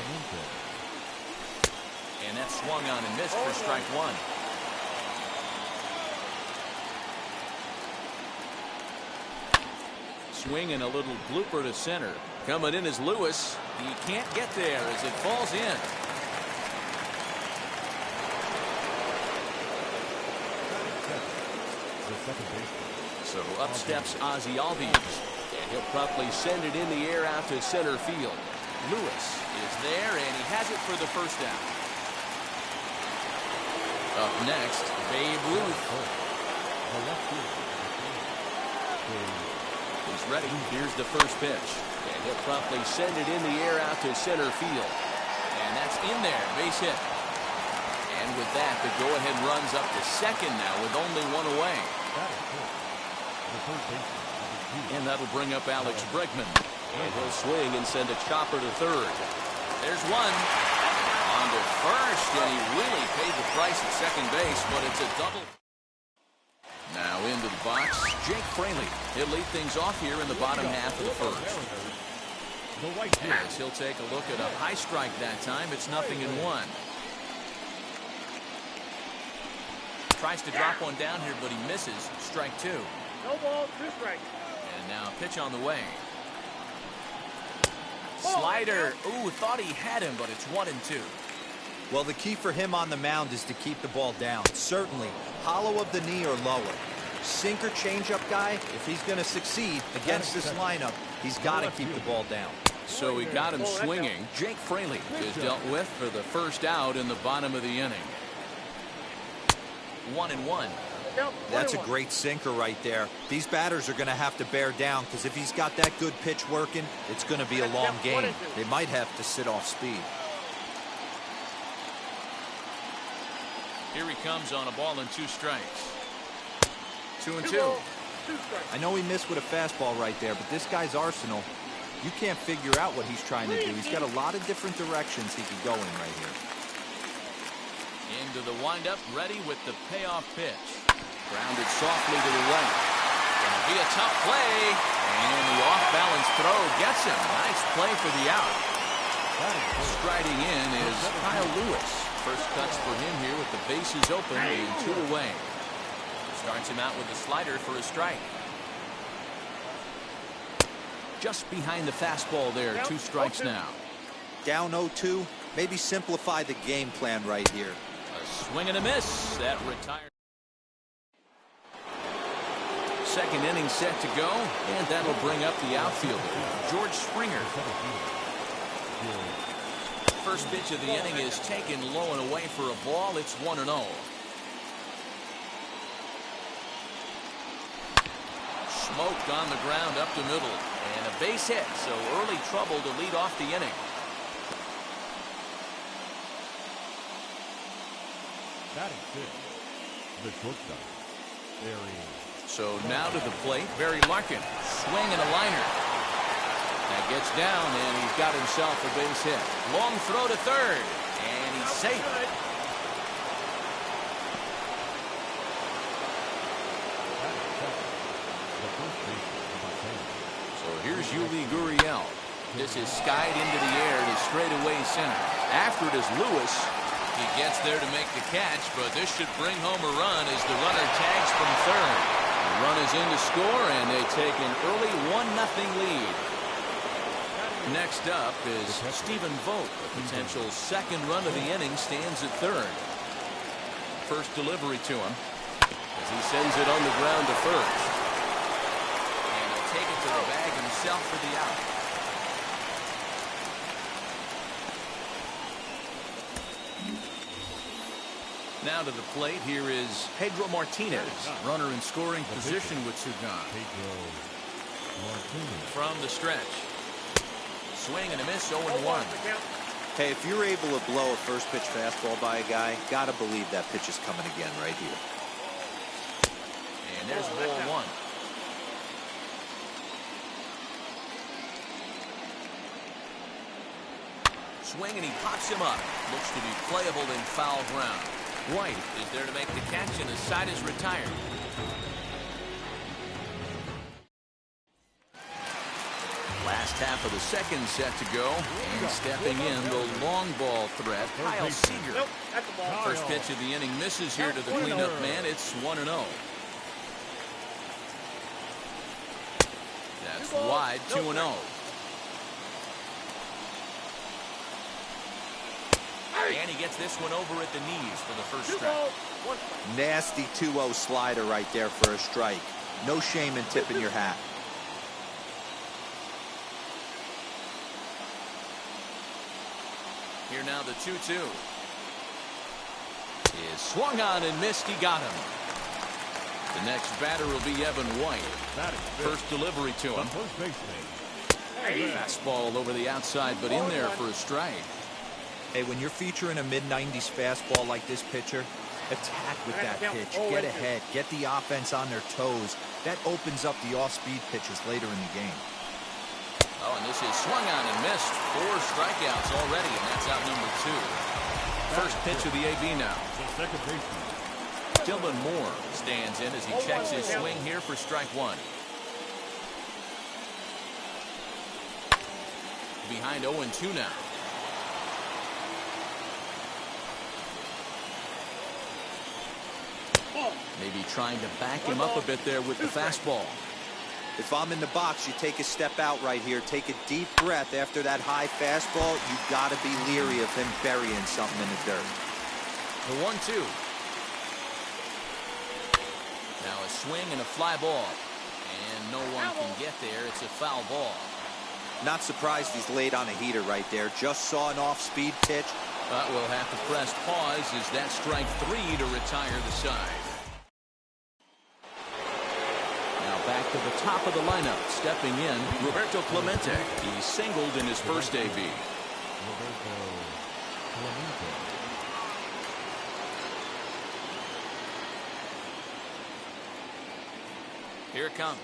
And that swung on and missed for strike one. Swing and a little blooper to center. Coming in is Lewis. He can't get there as it falls in. So up steps Ozzie Albies. And he'll promptly send it in the air out to center field. Lewis is there, and he has it for the first down. Up next, Babe Ruth. He's ready. Here's the first pitch. And he'll promptly send it in the air out to center field. And that's in there, base hit. And with that, the go-ahead runs up to second now with only one away. And that'll bring up Alex Bregman. And he'll swing and send a chopper to third. There's one. On to first, and he really paid the price at second base, but it's a double. Now into the box, Jake Fraley. He'll lead things off here in the bottom half of the first. As he'll take a look at a high strike that time, it's 0-1. Tries to drop one down here, but he misses. Strike two. No ball, 2 strikes. And now pitch on the way. Slider. Ooh, thought he had him, but it's 1-2. Well, the key for him on the mound is to keep the ball down. Certainly, hollow of the knee or lower. Sinker changeup guy, if he's going to succeed against this lineup, he's got to keep the ball down. So he got him swinging. Jake Fraley is dealt with for the first out in the bottom of the inning. 1-1. count. That's a 21. great sinker right there. These batters are going to have to bear down because if he's got that good pitch working, it's going to be a long game. They might have to sit off speed. Here he comes on a ball and 2 strikes. 2 and 2. 2 strikes. I know he missed with a fastball right there, but this guy's arsenal, you can't figure out what he's trying to do. He's got a lot of different directions he could go in right here. Into the windup, ready with the payoff pitch. Grounded softly to the right. Gonna be a tough play. And the off-balance throw gets him. Nice play for the out. Striding in is Kyle Lewis. First cuts for him here with the bases open and 2 away. Starts him out with a slider for a strike. Just behind the fastball there. 2 strikes now. Down 0-2. Maybe simplify the game plan right here. A swing and a miss. That retired. Second inning set to go, and that'll bring up the outfielder, George Springer. First pitch of the inning is taken low and away for a ball. It's 1-0. Smoked on the ground up the middle, and a base hit, so early trouble to lead off the inning. Batting 5th, the shortstop, Barry. So now to the plate, Barry Larkin. Swing and a liner. That gets down, and he's got himself a base hit. Long throw to third, and he's safe. So here's Yuli Gurriel. This is skied into the air to straightaway center. After it is Lewis. He gets there to make the catch, but this should bring home a run as the runner tags from third. The run is in to score, and they take an early 1-0 lead. Next up is Stephen Vogt. A potential second run of the inning stands at third. First delivery to him as he sends it on the ground to first. And he'll take it to the bag himself for the out. Now to the plate, here is Pedro Martinez, runner in scoring position with Socom. From the stretch. Swing and a miss, 0-1. Hey, if you're able to blow a first pitch fastball by a guy, gotta believe that pitch is coming again right here. And there's ball 1. Swing and he pops him up. Looks to be playable in foul ground. White is there to make the catch, and his side is retired. Last half of the second set to go, and stepping in the long ball threat, Kyle Seager. First pitch of the inning misses here to the cleanup man. It's 1-0. That's wide, 2-0. And he gets this one over at the knees for the first strike. Nasty 2-0 slider right there for a strike. No shame in tipping your hat. Here now the 2-2. Is swung on and missed. He got him. The next batter will be Evan White. First delivery to him. Fastball over the outside, but in there for a strike. Hey, when you're featuring a mid-90s fastball like this pitcher, attack with that pitch. Get ahead. Get the offense on their toes. That opens up the off-speed pitches later in the game. Oh, and this is swung on and missed. 4 strikeouts already, and that's out number 2. First pitch of the AB now. Dylan Moore stands in as he checks his swing here for strike 1. Behind 0-2 now. Maybe trying to back him up a bit there with the fastball. If I'm in the box, you take a step out right here. Take a deep breath after that high fastball. You got to be leery of him burying something in the dirt. The 1-2. Now a swing and a fly ball. And no one can get there. It's a foul ball. Not surprised he's laid on a heater right there. Just saw an off-speed pitch. But we'll have to press pause as that strike 3 to retire the side. to the top of the lineup. Stepping in, Roberto Clemente. He singled in his first AB. Roberto Clemente. Here it comes.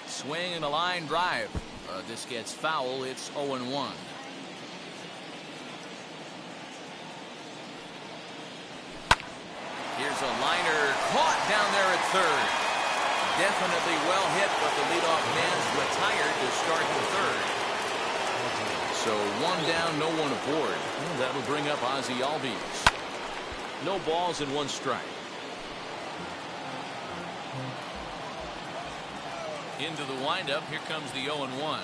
Swing and a line drive. This gets foul. It's 0-1. Here's a liner caught down there at third. Definitely well hit, but the leadoff man's retired to start the third. So one down, no one aboard. And that'll bring up Ozzie Albies. No balls and one strike. Into the windup. Here comes the 0-1.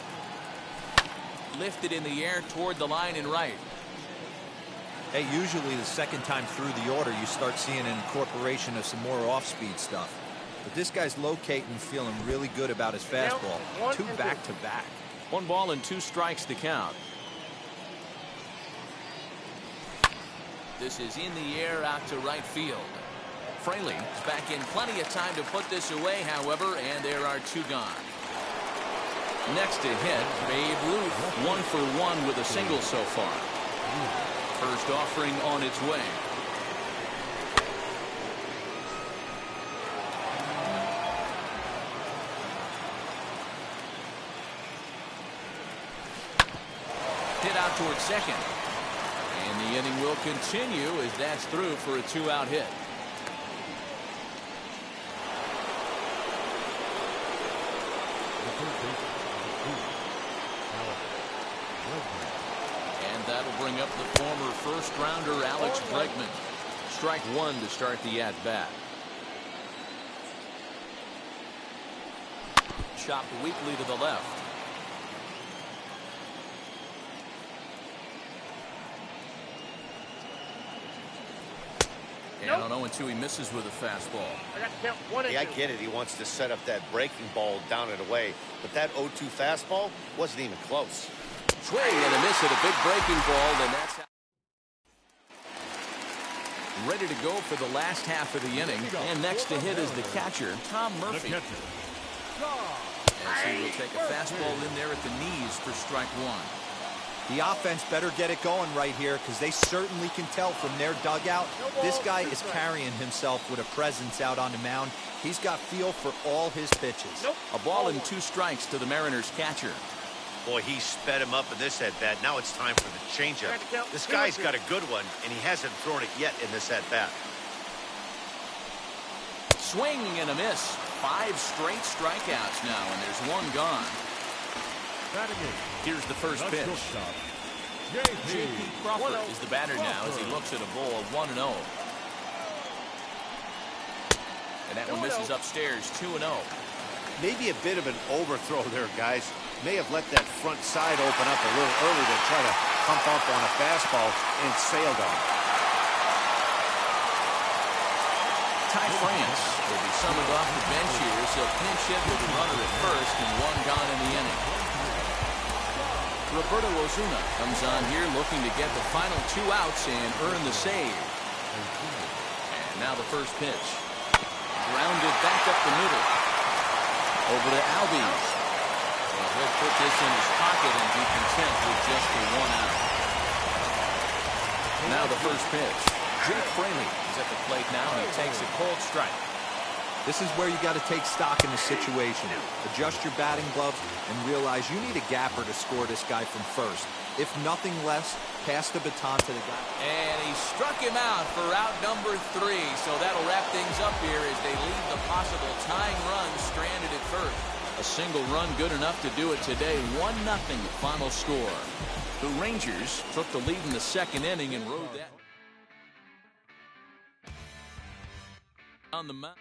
Lifted in the air toward the line and right. Hey, usually the second time through the order, you start seeing an incorporation of some more off-speed stuff. But this guy's locating, feeling really good about his fastball. Two back-to-back. 1 ball and 2 strikes to count. This is in the air out to right field. Fraley is back in plenty of time to put this away, however, and there are 2 gone. Next to hit, Babe Ruth, 1 for 1 with a single so far. First offering on its way. Hit out towards second. And the inning will continue as that's through for a 2-out hit. And that'll bring up the former first-rounder Alex Bregman. Strike 1 to start the at-bat. Chopped weakly to the left. And on 0-2, he misses with a fastball. I got to count 1 and 2. I get it. He wants to set up that breaking ball down and away. But that 0-2 fastball wasn't even close. Swing and a miss at a big breaking ball, and that's how. Ready to go for the last half of the inning. And next to hit is the catcher, Tom Murphy. As he will take a fastball in there at the knees for strike 1. The offense better get it going right here because they certainly can tell from their dugout. This guy is carrying himself with a presence out on the mound. He's got feel for all his pitches. A ball and 2 strikes to the Mariners catcher. Boy, he sped him up in this at-bat. Now it's time for the changeup. This guy's got a good one, and he hasn't thrown it yet in this at-bat. Swing and a miss. 5 straight strikeouts now, and there's 1 gone. Here's the first pitch. J.P. Crawford is the batter now as he looks at a ball of 1-0. And that one misses upstairs, 2-0. Maybe a bit of an overthrow there, guys. May have let that front side open up a little early to try to pump up on a fastball and sailed on. Ty France will be summoned off the bench here, so pinch hit with a runner at first and 1 gone in the inning. Roberto Osuna comes on here looking to get the final 2 outs and earn the save. And now the first pitch. Grounded back up the middle. Over to Albies. Well, he'll put this in his pocket and be content with just the 1 out. Now the first pitch. Jake Fraley is at the plate now, and he takes a cold strike. This is where you got to take stock in the situation. Adjust your batting gloves and realize you need a gapper to score this guy from first. If nothing less, pass the baton to the guy. And he struck him out for out number 3. So that'll wrap things up here as they leave the possible tying run stranded at first. A single run good enough to do it today. 1-0 final score. The Rangers took the lead in the second inning and rode that on the mound.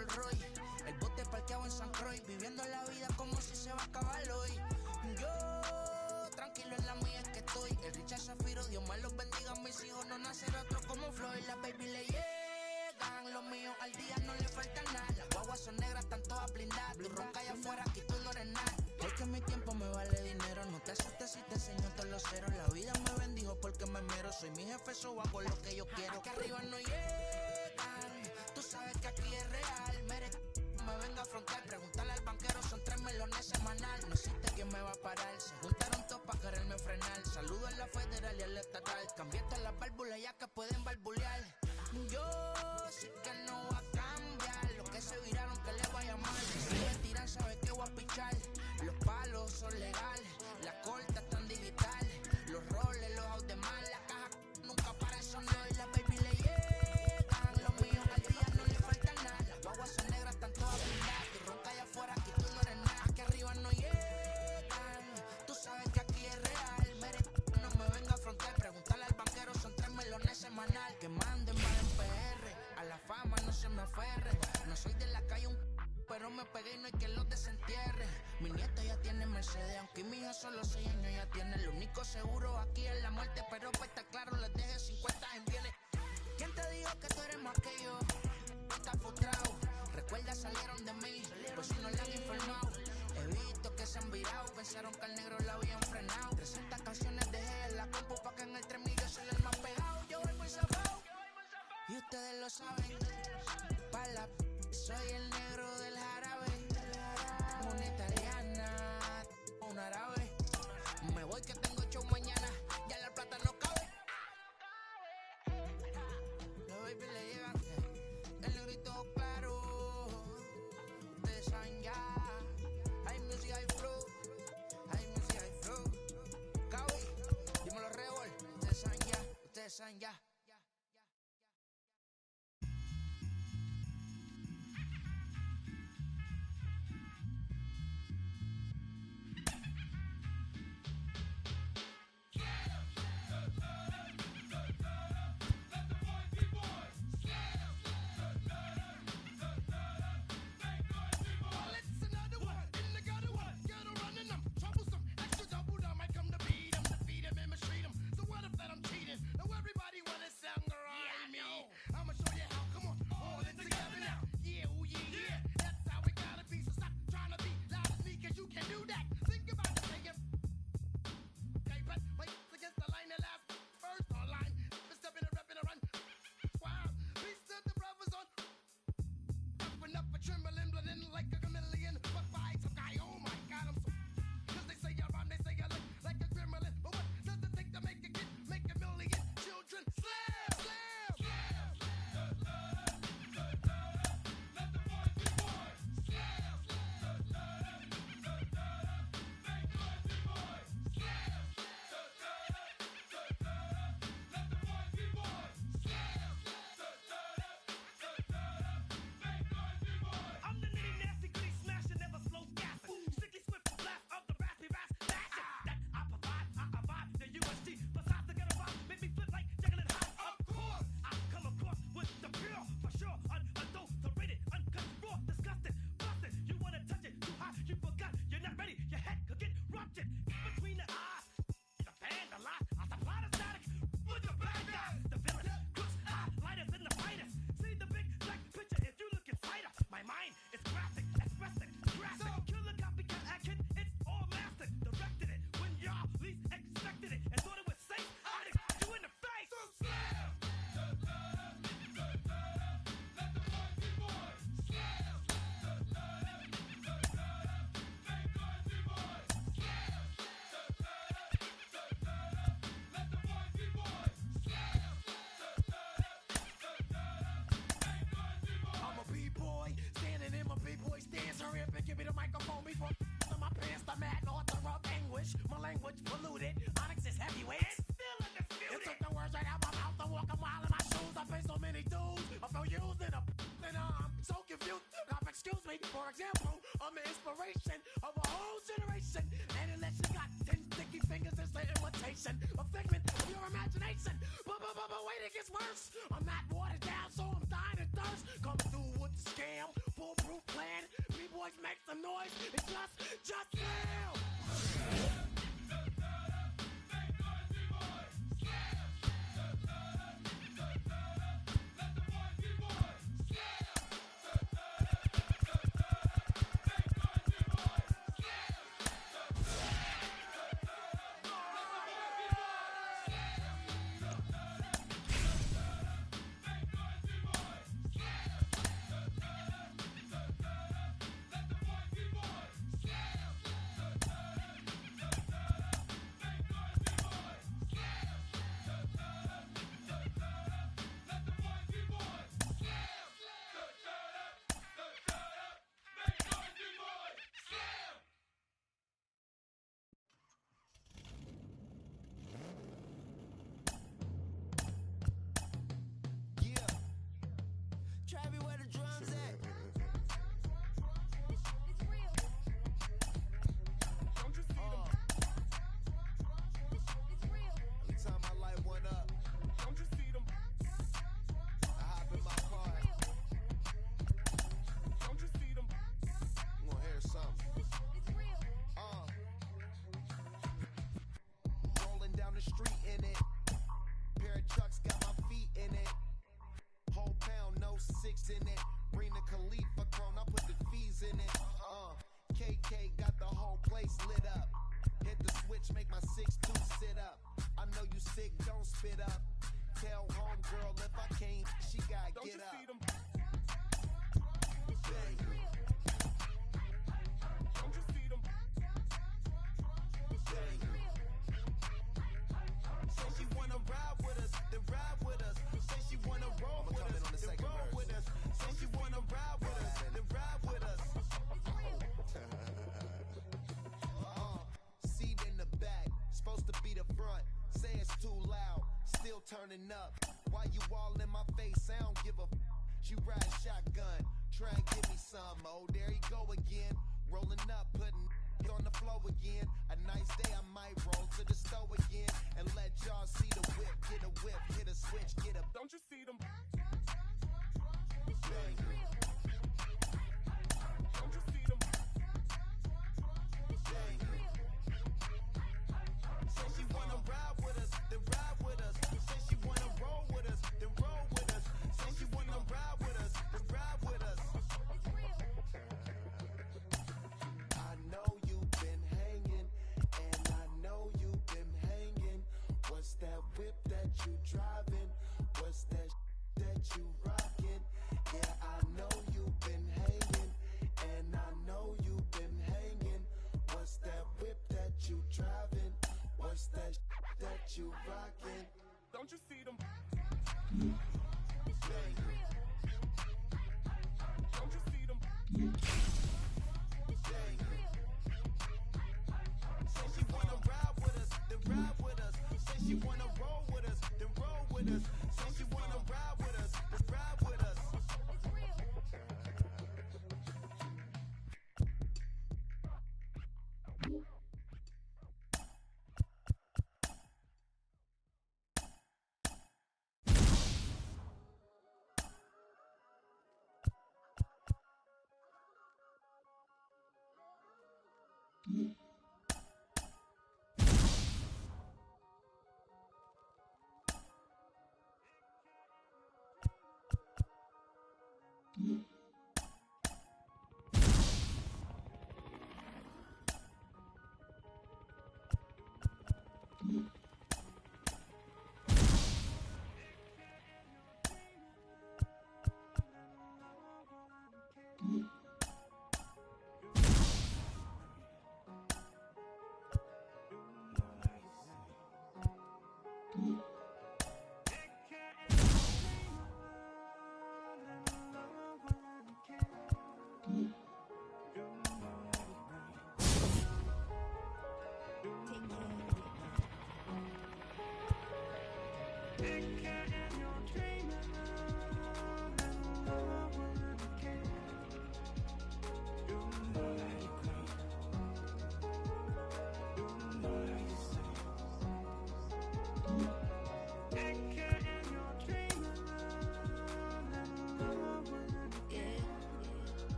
Rolls Royce. El bote parqueado en San Croix, viviendo la vida como si se va a acabar hoy. Yo, tranquilo en la mía es que estoy. El Richard Zafiro, Dios más los bendiga. Mis hijos no nacerá otro como Floyd. Las baby le llegan, los míos al día no le falta nada. Las guaguas son negras, están todas blindadas. Tú ronca allá afuera, aquí tú no eres nada. Es que mi tiempo me vale dinero. No te asustes si te enseño todos los ceros. La vida me bendijo porque me mero. Soy mi jefe, so hago lo que yo quiero. Aquí arriba no llegan. Tú sabes que aquí es real. Me venga a frontear, pregúntale al banquero, son 3 melones semanal. No existe quien me va a parar, se juntaron todos para quererme frenar. Saludo a la federal y al estatal, cambié todas las válvulas ya que pueden barbulear. Yo sí que no voy a cambiar, los que se viraron que les vaya mal. Si me tiran sabe que voy a pichar, los palos son legales, las cortas están digitales, los roles, los out de mal, la caja nunca para son y la baby le llegan, los míos al día no le falta nada. Las guaguas son negras, están todas blindadas, tú ronca allá afuera, aquí tú no eres nada. Aquí arriba no llegan, tú sabes que aquí es real. No me venga a frontear, pregúntale al banquero, son 3 melones semanal. Que manden mal en PR, a la fama no se me aferre. No soy de la calle pero me pegué y no hay que los desentierre. Mi nieta ya tiene Mercedes, aunque mi hija solo 6 años ya tiene. Lo único seguro aquí es la muerte, pero pues está claro, les deje 50 en bienes. ¿Quién te dijo que tú eres más que yo? Estás frustrado, recuerda salieron de mí, pues si no le han informado. He visto que se han virado, pensaron que al negro la habían frenado. 300 canciones dejé en la compu pa' que en el 3000 soy el más pegado. Yo voy muy zafado, y ustedes lo saben. Pa' la soy el negro del jarabe. Una italiana, un árabe. Me voy que tengo show mañana, ya la plata no cabe. Los baby le llegan, el negrito claro. Ustedes saben ya. Hay music, hay flow. Hay music, hay flow. Cabe, dímelo Rebol. Ustedes saben ya, ustedes saben ya. scam. Foolproof plan. B-boys make some noise. It's just fail. Travi, where the drums at? It's real. Don't you see them? It's real. Every time I light one up, don't you see them? I hop in my car. Don't you see them? I'm gonna hear something. It's real. Rolling down the street in it. Pair of chucks got my feet in it. Whole pound, no six in it. Bring the Khalifa chrome, I put the fees in it. KK got the whole place lit up. Hit the switch, make my 6'2" sit up. I know you sick, don't spit up. Tell homegirl if I can't, she gotta don't get up. Don't you see them? Bang. Don't you see them? Bang. Say she wanna ride with us, then ride with us. Say she wanna roll with us, then roll with us. Say she wanna ride with us, then ride with us. Seat in the back, supposed to be the front. Say it's too loud, still turning up. Why you all in my face? I don't give a She ride shotgun, try and give me some. Oh, there you go again. Rolling up, putting it on the floor again. A nice day, I might roll to the stove again and let y'all see the whip. Get a whip, hit a switch, get a. Don't you see them? Bang. Don't you see them? Bang. Say she wanna ride with us, then ride with us. Say she wanna roll with us, then roll with us. Say she wanna ride with us, then ride with us. I know you've been hanging, and I know you've been hanging. What's that whip that you driving? What's that that you rocking? Yeah, I know you've been hanging, and I know you've been hanging. What's that whip that you driving? What's that that you rocking? Don't you see them? Bang. Don't you see them? Bang. Say she wanna ride with us, then ride with us. Say she wanna roll with us, then roll with us. Say she wanna ride with us, then ride with us.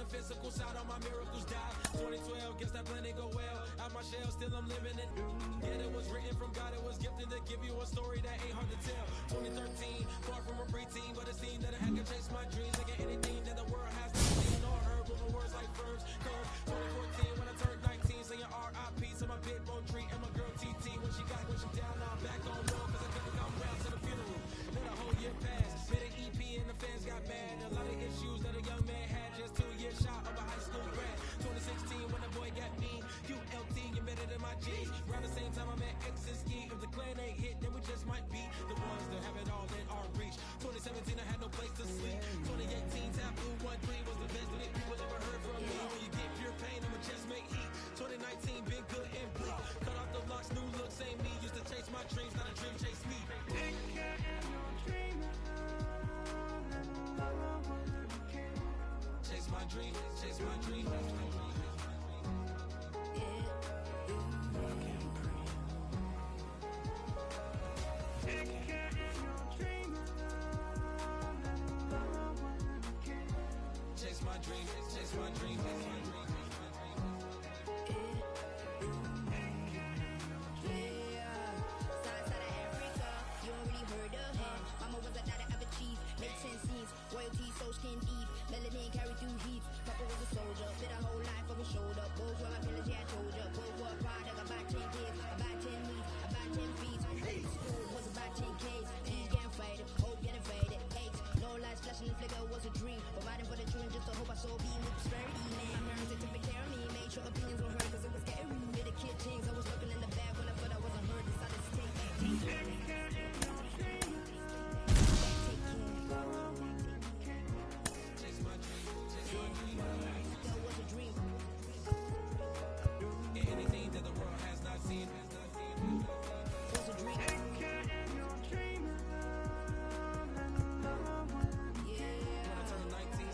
the physical side, all my miracles die. 2012, guess that plan didn't go well. Out my shell, still I'm living it. Yeah, it was written from God, it was gifted to give you a story that ain't hard to tell. 2013, far from a preteen, but it seemed that I had to chase my dreams. Like anything that the world has not seen or heard, with my words like verbs. Curve. 2014, when I turned 19, saying R.I.P. to my big bone tree and my girl TT. When she down, now I'm back on road, cause I couldn't come round to the funeral. Let a whole year pass, made an EP and the fans got mad. A lot of issues that a young man had, just 2 years shy of a high school grad. 2016, when the boy got me, ULT embedded in my G's. Around the same time I met X and Ski. If the clan ain't hit, then we just might be the ones that have it all in our reach. 2017, I had no place to sleep. 2018, Taboo 1-3 was the best that people ever heard from me. When you get pure pain, I'ma just make heat. 2019, been good and bleak. Cut off the locks, new look, same me. Used to chase my dreams, not a dream chase me. Chase my dream, chase my dream. Chase my dream, chase my dream, chase my dream. Royalty so skin deep, melanin carry through heat. Papa was a soldier, fit a whole life over shoulder. Both were my pillars, yeah I told ya. Both were a product, about 10 kids, about 10 meat, about 10 feet. School was about 10 Ks, G's getting faded, hope getting faded. Aches, no lights flashing and flicker was a dream. Providing for the children just to hope I saw beam with prosperity. Man, my parents took care of me, made sure opinions were heard cause it was scary. Made a kid things, I was looking in the back when I thought I wasn't heard. Decided to take anything that the world has not seen. was a dream. When I turn 19,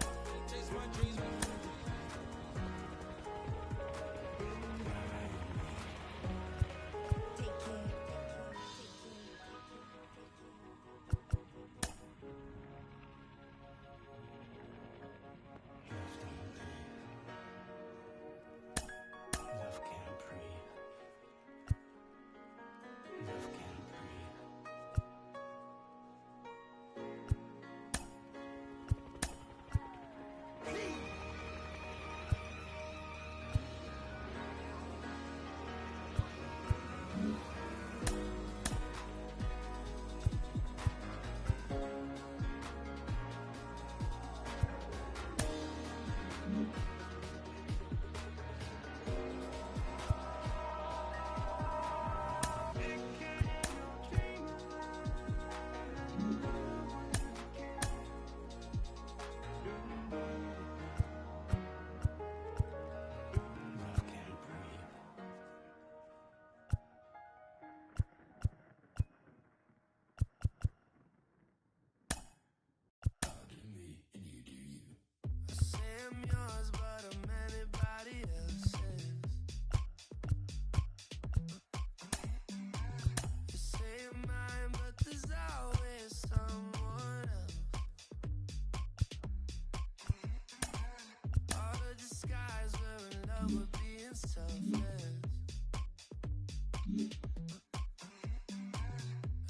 chase my dreams. I'm yours, but I'm anybody else's. You say you're mine, but there's always someone else. All the disguise, we're in love with being selfless.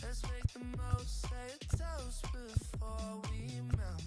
Let's make the most, say a toast before we melt.